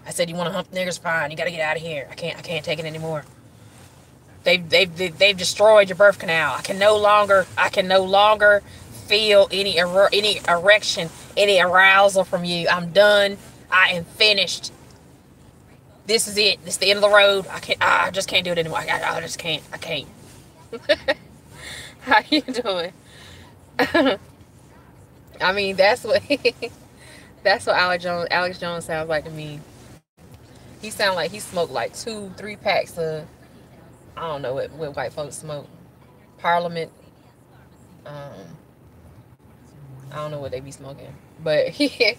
S1: I said, you want to hump niggers? Fine. You got to get out of here. I can't take it anymore. They've destroyed your birth canal. I can no longer feel any erection, any arousal from you. I'm done. I am finished. This is it. This is the end of the road. I just can't do it anymore. I just can't. I can't. How you doing? I mean, that's what Alex Jones sounds like to me. He sounds like he smoked like 2-3 packs of, I don't know what white folks smoke. Parliament. I don't know what they be smoking, but he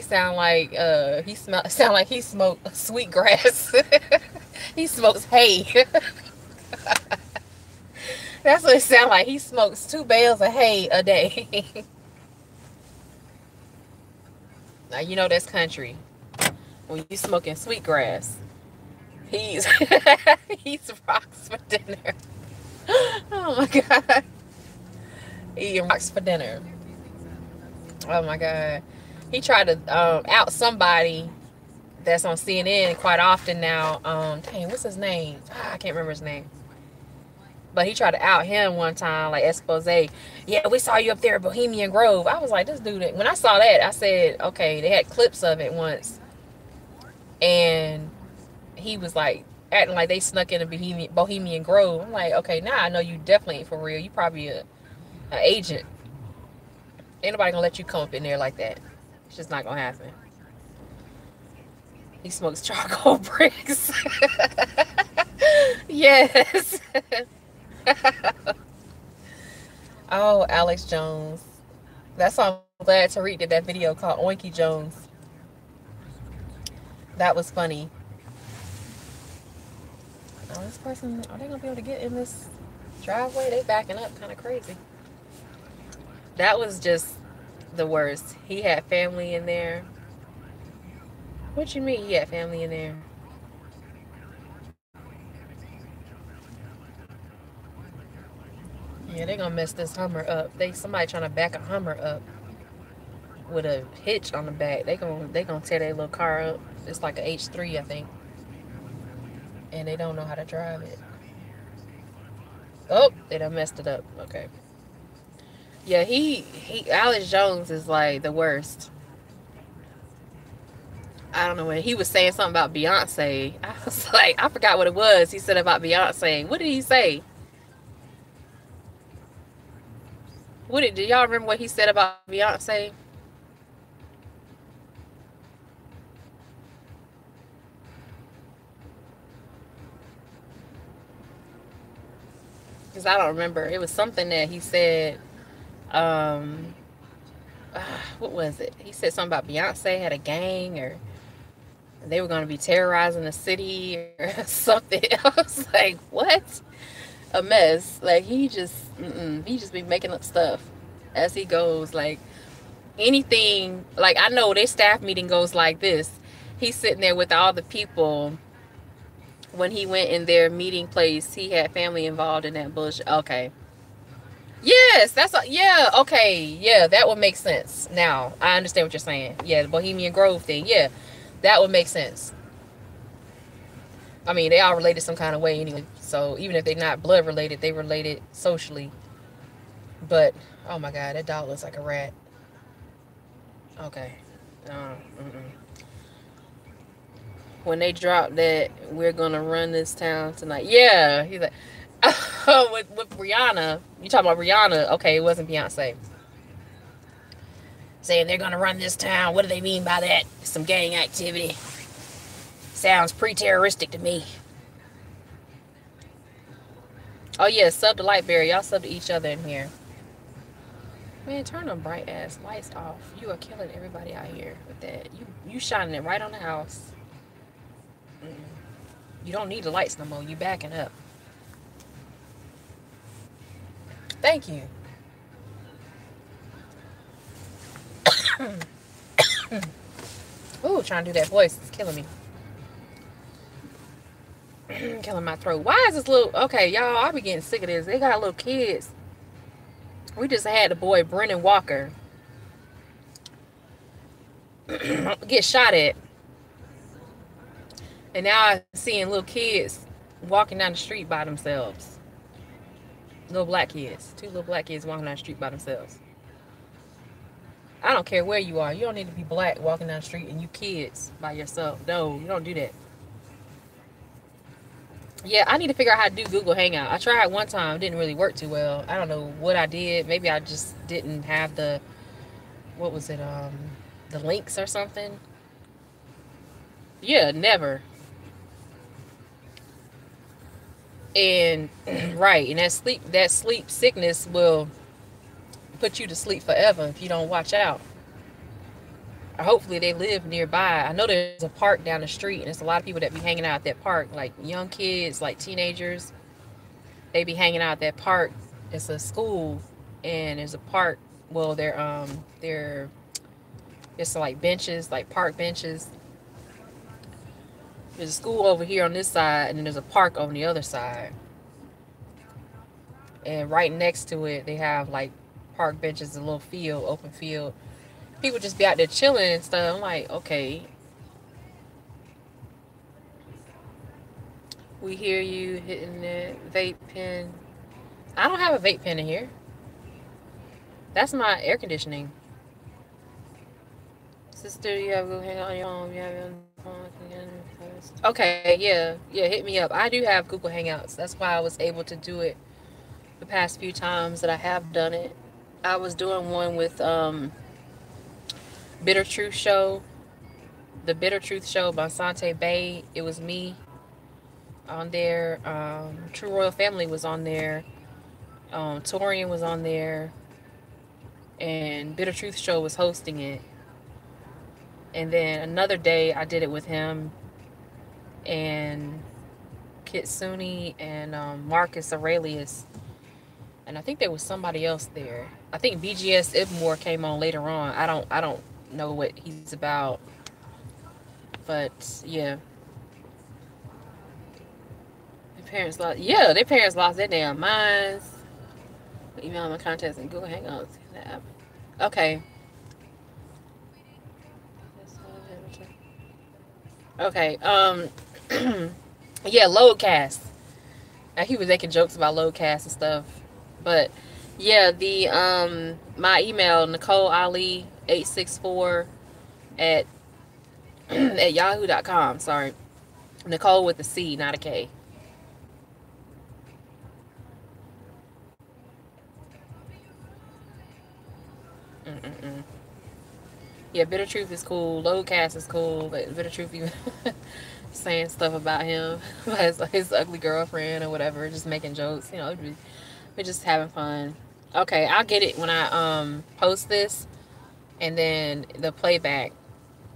S1: sound like sound like he smoked sweet grass. He smokes hay. That's what it sounds like. He smokes 2 bales of hay a day. Now you know that's country. When you smoking sweet grass, he's rocks for dinner. Oh my god, eating rocks for dinner. Oh my god, he tried to out somebody that's on CNN quite often now. Dang, what's his name? I can't remember his name. But he tried to out him one time, like expose. Yeah, we saw you up there at Bohemian Grove. I was like, this dude. When I saw that, I said, okay, they had clips of it once, and he was like acting like they snuck in a Bohemian Grove. I'm like, okay, now I know you definitely ain't for real. You probably an agent. Ain't nobody gonna let you come up in there like that. It's just not gonna happen. He smokes charcoal bricks. Yes. Oh, Alex Jones. That's why I'm glad Tariq did that video called Oinky Jones. That was funny. Oh, this person, are they gonna be able to get in this driveway? They backing up kind of crazy. That was just the worst. He had family in there. What you mean he had family in there? Yeah, they gonna mess this Hummer up. Somebody trying to back a Hummer up with a hitch on the back. They gonna tear their little car up. It's like a H3, I think. And they don't know how to drive it. Oh, they done messed it up. Okay. Yeah, Alex Jones is like the worst. I don't know when he was saying something about Beyonce. I was like, I forgot what it was he said about Beyonce. What did he say? Do y'all remember what he said about Beyonce? Because I don't remember. It was something that he said. What was it? He said something about Beyonce had a gang, or they were going to be terrorizing the city or something. I was like, what? A mess. Like, he just be making up stuff as he goes. Like, anything. Like, I know their staff meeting goes like this. He's sitting there with all the people. When he went in their meeting place, he had family involved in that bullshit. Okay. Yes, yeah, okay. Yeah, that would make sense. Now, I understand what you're saying. Yeah, the Bohemian Grove thing. Yeah, that would make sense. I mean, they all related some kind of way anyway. So even if they're not blood related, they related socially. But oh my god, that dog looks like a rat. Okay. When they drop that, we're gonna run this town tonight. Yeah, he's like, oh, with Rihanna. You talking about Rihanna? Okay, it wasn't Beyonce. Saying they're gonna run this town. What do they mean by that? Some gang activity. Sounds pre-terroristic to me. Oh yeah, sub to Lightberry. Y'all sub to each other in here. Man, turn them bright ass lights off. You are killing everybody out here with that. You shining it right on the house. You don't need the lights no more. You backing up. Thank you. Ooh, trying to do that voice. It's killing me. Killing my throat. Why is this little... Okay, y'all, I be getting sick of this. They got little kids. We just had the boy Brennan Walker get shot at. And now I'm seeing little kids walking down the street by themselves. Little black kids. 2 little black kids walking down the street by themselves. I don't care where you are. You don't need to be black walking down the street and you kids by yourself. No, you don't do that. Yeah, I need to figure out how to do Google Hangout. I tried one time. It didn't really work too well. I don't know what I did. Maybe I just didn't have the... What was it? The links or something? Yeah, never. And right, and that sleep sickness will put you to sleep forever if you don't watch out. Hopefully they live nearby. I know there's a park down the street and there's a lot of people that be hanging out at that park, like young kids, like teenagers. They be hanging out at that park. It's a school and there's a park. Well, they're it's like benches, like park benches. There's a school over here on this side and then there's a park on the other side. And right next to it, they have like park benches, a little field, open field. People just be out there chilling and stuff. I'm like, okay. We hear you hitting that vape pen. I don't have a vape pen in here. That's my air conditioning. Sister, you have to go hang out on your phone. You have your phone. Okay, yeah. Yeah, hit me up. I do have Google Hangouts. That's why I was able to do it the past few times that I have done it. I was doing one with Bitter Truth Show. The Bitter Truth Show by Sante Bay. It was me on there. True Royal Family was on there. Torian was on there. And Bitter Truth Show was hosting it. And then another day I did it with him and Kitsune and Marcus Aurelius. And I think there was somebody else there. I think BGS Ibmore came on later on. I don't know what he's about. But yeah. Their parents lost their damn minds. Email my contacts and Google Hangouts. Okay. Okay. Yeah, Loadcast. He was making jokes about Loadcast and stuff. But yeah, the my email, NicoleAli864 at yahoo.com. Sorry. Nicole with a C, not a K. Yeah, Bitter Truth is cool. Loadcast is cool, but Bitter Truth even saying stuff about him, his ugly girlfriend or whatever, just making jokes. You know, we're just having fun. Okay, I'll get it when I post this, and then the playback.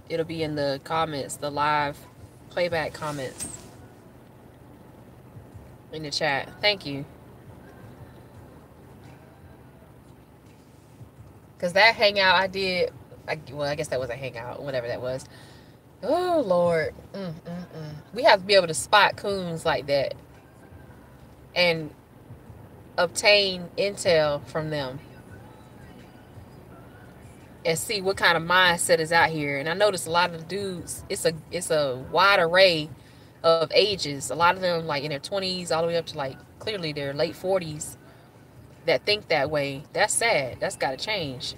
S1: It'll be in the comments, the live playback comments in the chat. Thank you. Because that hangout I did, well, I guess that was a hangout, whatever that was. Oh, Lord. We have to be able to spot coons like that and obtain intel from them and see what kind of mindset is out here. And I noticed a lot of the dudes, it's a wide array of ages. A lot of them like in their 20s all the way up to like clearly their late 40s. that think that way. That's sad. That's got to change.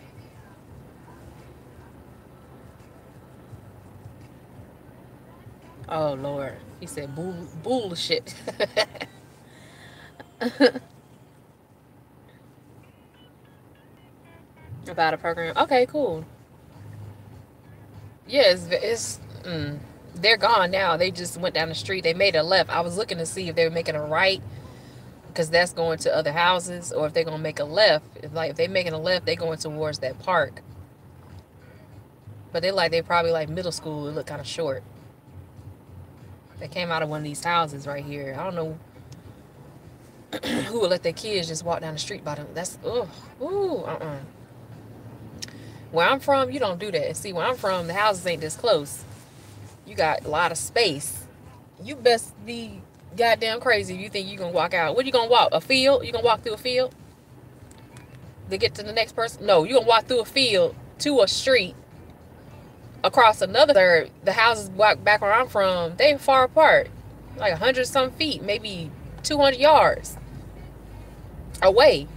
S1: Oh Lord, he said bullshit. About a program. Okay, cool. Yes, they're gone now. They just went down the street. They made a left. I was looking to see if they were making a right because that's going to other houses, or if they're gonna make a left. If they making a left, they going towards that park. But they probably like middle school. It looked kind of short. They came out of one of these houses right here. I don't know who would let their kids just walk down the street by them. That's Where I'm from, you don't do that. And see, where I'm from, the houses ain't this close. You got a lot of space. You best be goddamn crazy if you think you gonna walk out. What you gonna walk? A field? You gonna walk through a field to get to the next person? No, you gonna walk through a field to a street across another. The houses back where I'm from, they far apart, like 100 some feet, maybe 200 yards away.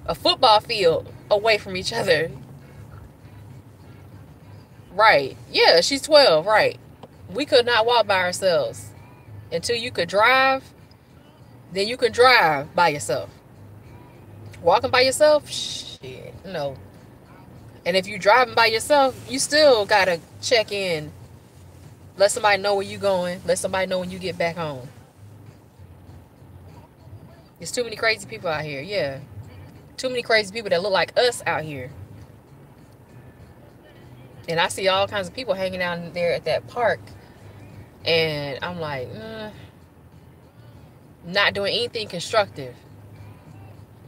S1: A football field away from each other. Right. Yeah, she's 12. Right. We could not walk by ourselves. Until you could drive, then you can drive by yourself. Walking by yourself? Shit, no. And if you're driving by yourself, you still gotta check in. Let somebody know where you going. Let somebody know when you get back home. There's too many crazy people out here. Yeah. Too many crazy people that look like us out here. And I see all kinds of people hanging out there at that park. And I'm like, not doing anything constructive.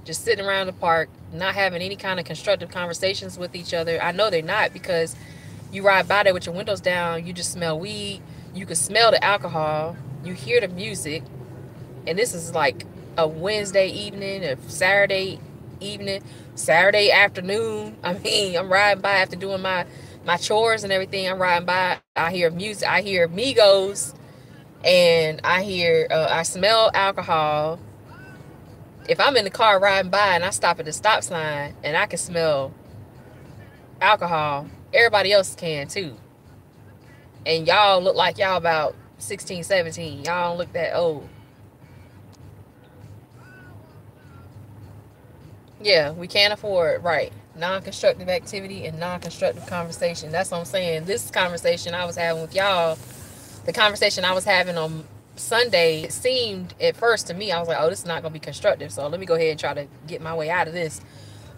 S1: Just sitting around the park, not having any kind of constructive conversations with each other. I know they're not, because you ride by there with your windows down, you just smell weed. You can smell the alcohol. You hear the music. And this is like a Wednesday evening, a Saturday evening, Saturday afternoon. I mean, I'm riding by after doing my chores and everything. I'm riding by. I hear music. I hear Migos, and I smell alcohol. If I'm in the car riding by and I stop at the stop sign and I can smell alcohol, everybody else can too. And y'all look like y'all about 16, 17. Y'all don't look that old. Yeah, we can't afford, right, non-constructive activity and non-constructive conversation. That's what I'm saying. This conversation I was having with y'all, the conversation I was having on Sunday, it seemed at first to me, I was like, oh, this is not going to be constructive. So let me go ahead and try to get my way out of this.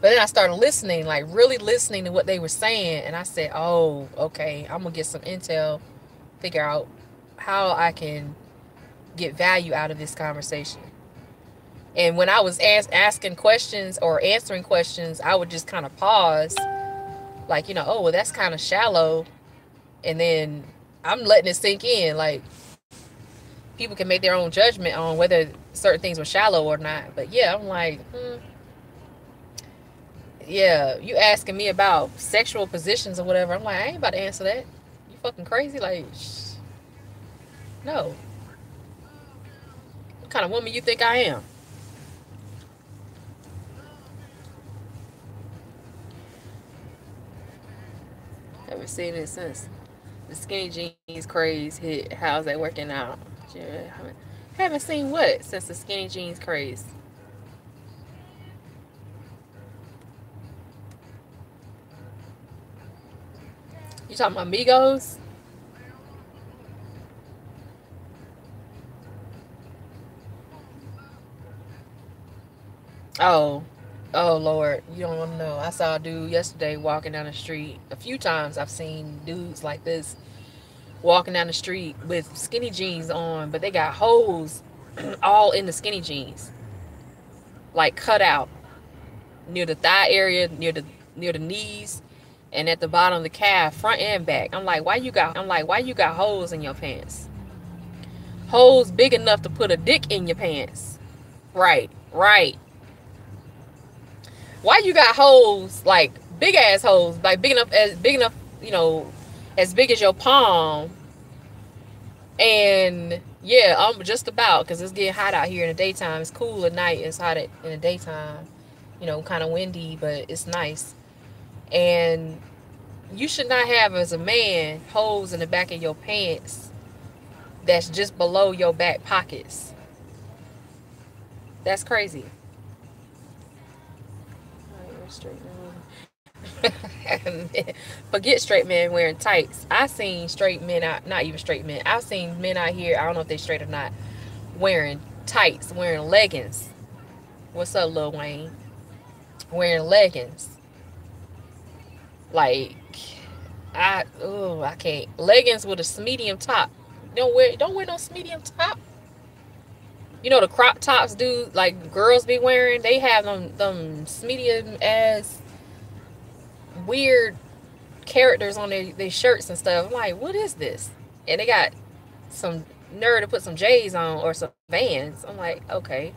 S1: But then I started listening, like really listening to what they were saying. And I said, oh, okay, I'm going to get some intel, figure out how I can get value out of this conversation. And when I was asking questions or answering questions, I would just kind of pause, like, oh, well, that's kind of shallow. And then I'm letting it sink in. Like, people can make their own judgment on whether certain things were shallow or not. But yeah, I'm like, yeah, you asking me about sexual positions or whatever. I'm like, I ain't about to answer that. You fucking crazy? Like, no. What kind of woman you think I am? Haven't seen it since the skinny jeans craze hit. How's that working out? Yeah, haven't seen what since the skinny jeans craze. You talking about Migos? Oh, oh Lord, you don't want to know. I saw a dude yesterday walking down the street. A few times I've seen dudes like this walking down the street with skinny jeans on, but they got holes all in the skinny jeans, like cut out near the thigh area, near the knees, and at the bottom of the calf, front and back. I'm like, why you got holes in your pants? Holes big enough to put a dick in your pants. Right. Why you got holes, like big ass holes, like big enough, as big as your palm, and Yeah, just about, because it's getting hot out here in the daytime. It's cool at night. It's hot in the daytime. You know, kind of windy, but it's nice. And you should not have, as a man, holes in the back of your pants that's just below your back pockets. That's crazy. Forget straight men wearing tights. I seen straight men out, not even straight men. I've seen men out here, I don't know if they straight or not, wearing tights, wearing leggings. What's up, Lil Wayne? Wearing leggings. Like, I can't. Leggings with a medium top. Don't wear no medium top. You know the crop tops, dude, like girls be wearing. They have them medium ass weird characters on their shirts and stuff. I'm like, what is this? And they got some nerd to put some J's on or some Vans. I'm like, okay.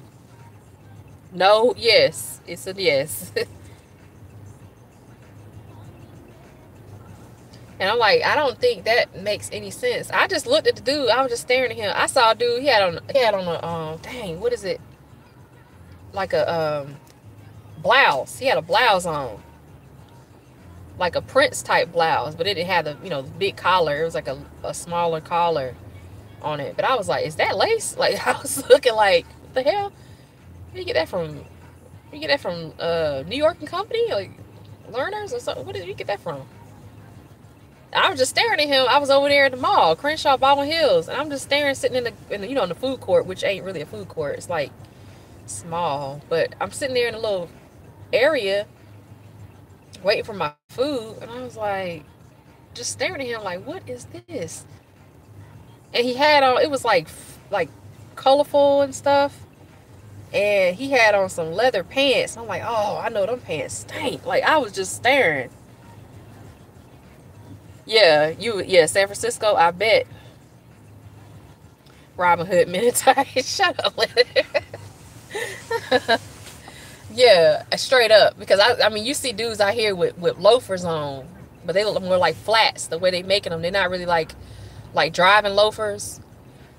S1: No, yes. It's a yes. And I'm like, I don't think that makes any sense. I just looked at the dude. I was just staring at him. I saw a dude. He had on a dang, what is it? Like a blouse. He had a blouse on, like a Prince type blouse, but it didn't have the the big collar. It was like a smaller collar on it. But I was like, is that lace? Like, I was looking like, what the hell? Where you get that from? You get that from New York and Company, like Learners or something? Where did you get that from? I was just staring at him. I was over there at the mall, Crenshaw, Baldwin Hills, and I'm just staring, sitting in the food court, which ain't really a food court. It's like small, but I'm sitting there in a little area waiting for my food, and I was like, just staring at him, like, what is this? And he had on, it was like colorful and stuff, and he had on some leather pants. I'm like, oh, I know them pants stink. Like, I was just staring. Yeah, San Francisco, I bet. Robin Hood Minotaur. Shut up. Yeah, straight up. Because I mean, you see dudes out here with loafers on, but they look more like flats. The way they making them, they're not really like driving loafers.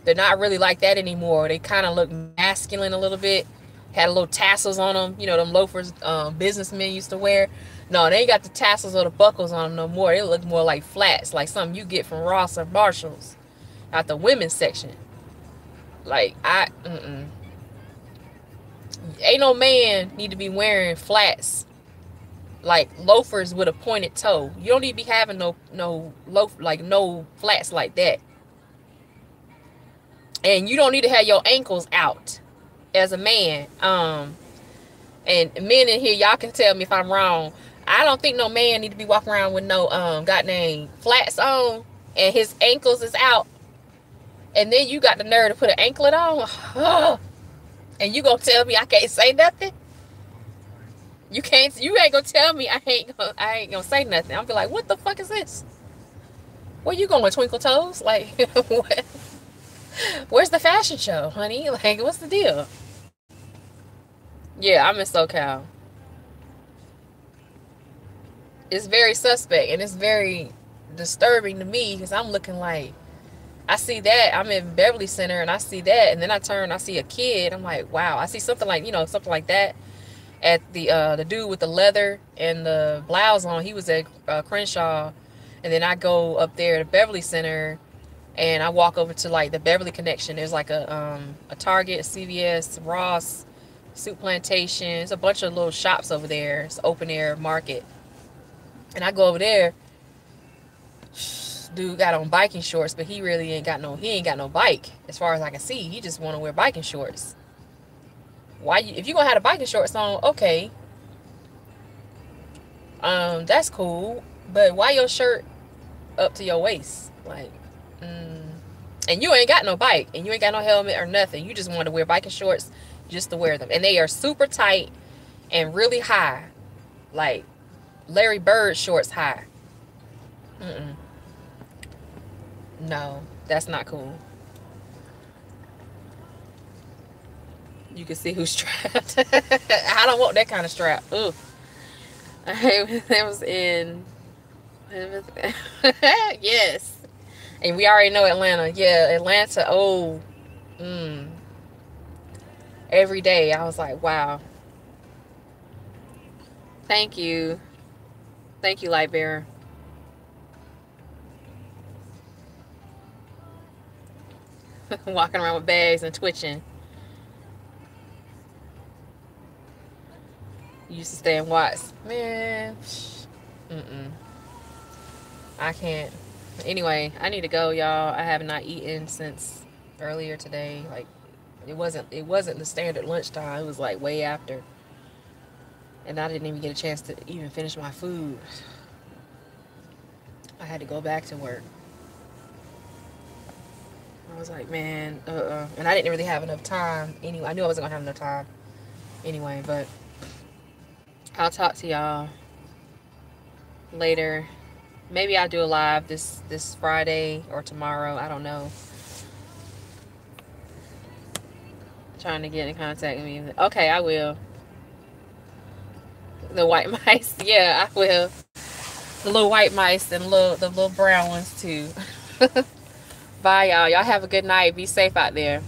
S1: They're not really like that anymore. They kind of look masculine a little bit. Had a little tassels on them. You know, them loafers businessmen used to wear. No, they ain't got the tassels or the buckles on them no more. They look more like flats, like something you get from Ross or Marshalls out the women's section. Like, ain't no man need to be wearing flats, like loafers with a pointed toe. You don't need to be having no flats like that. And you don't need to have your ankles out as a man. And men in here, y'all can tell me if I'm wrong. I don't think no man need to be walking around with no goddamn flats on and his ankles is out. And then you got the nerve to put an anklet on. And you gonna tell me I can't say nothing? You ain't gonna tell me I ain't gonna say nothing. I'll be like, what the fuck is this? Where you going, Twinkle Toes? Like, what? Where's the fashion show, honey? Like, what's the deal? Yeah, I'm in SoCal. It's very suspect, and it's very disturbing to me because I'm looking like, I see that. I'm in Beverly Center, and I see that, and then I turn, I see a kid. I'm like, wow. I see something like, something like that at the dude with the leather and the blouse on. He was at Crenshaw, and then I go up there to Beverly Center, and I walk over to like the Beverly Connection. There's like a Target, a CVS, Ross, Soup Plantation. There's a bunch of little shops over there. It's open air market. And I go over there. Dude got on biking shorts, but he really ain't got no bike. As far as I can see, he just want to wear biking shorts. If you gonna have the biking shorts on, okay. That's cool. But why your shirt up to your waist? Like, and you ain't got no bike, and you ain't got no helmet or nothing. You just want to wear biking shorts just to wear them. And they are super tight and really high. Like Larry Bird shorts high. No, that's not cool. You can see who's strapped. I don't want that kind of strap. Ugh. That was in... Yes. And we already know Atlanta. Yeah, Atlanta. Oh, Every day I was like, wow. Thank you. Thank you, Lightbearer. Walking around with bags and twitching. You used to stay in Watts. Man, I can't. Anyway, I need to go, y'all. I have not eaten since earlier today. Like, it wasn't the standard lunchtime. It was like way after. And I didn't even get a chance to even finish my food. I had to go back to work. I was like, man, and I didn't really have enough time. Anyway, I knew I wasn't gonna have enough time. Anyway, but I'll talk to y'all later. Maybe I'll do a live this Friday or tomorrow. I don't know. Trying to get in contact with me. Okay, I will. The white mice. Yeah, I will. The little white mice and the little brown ones too. Bye, y'all. Y'all have a good night. Be safe out there.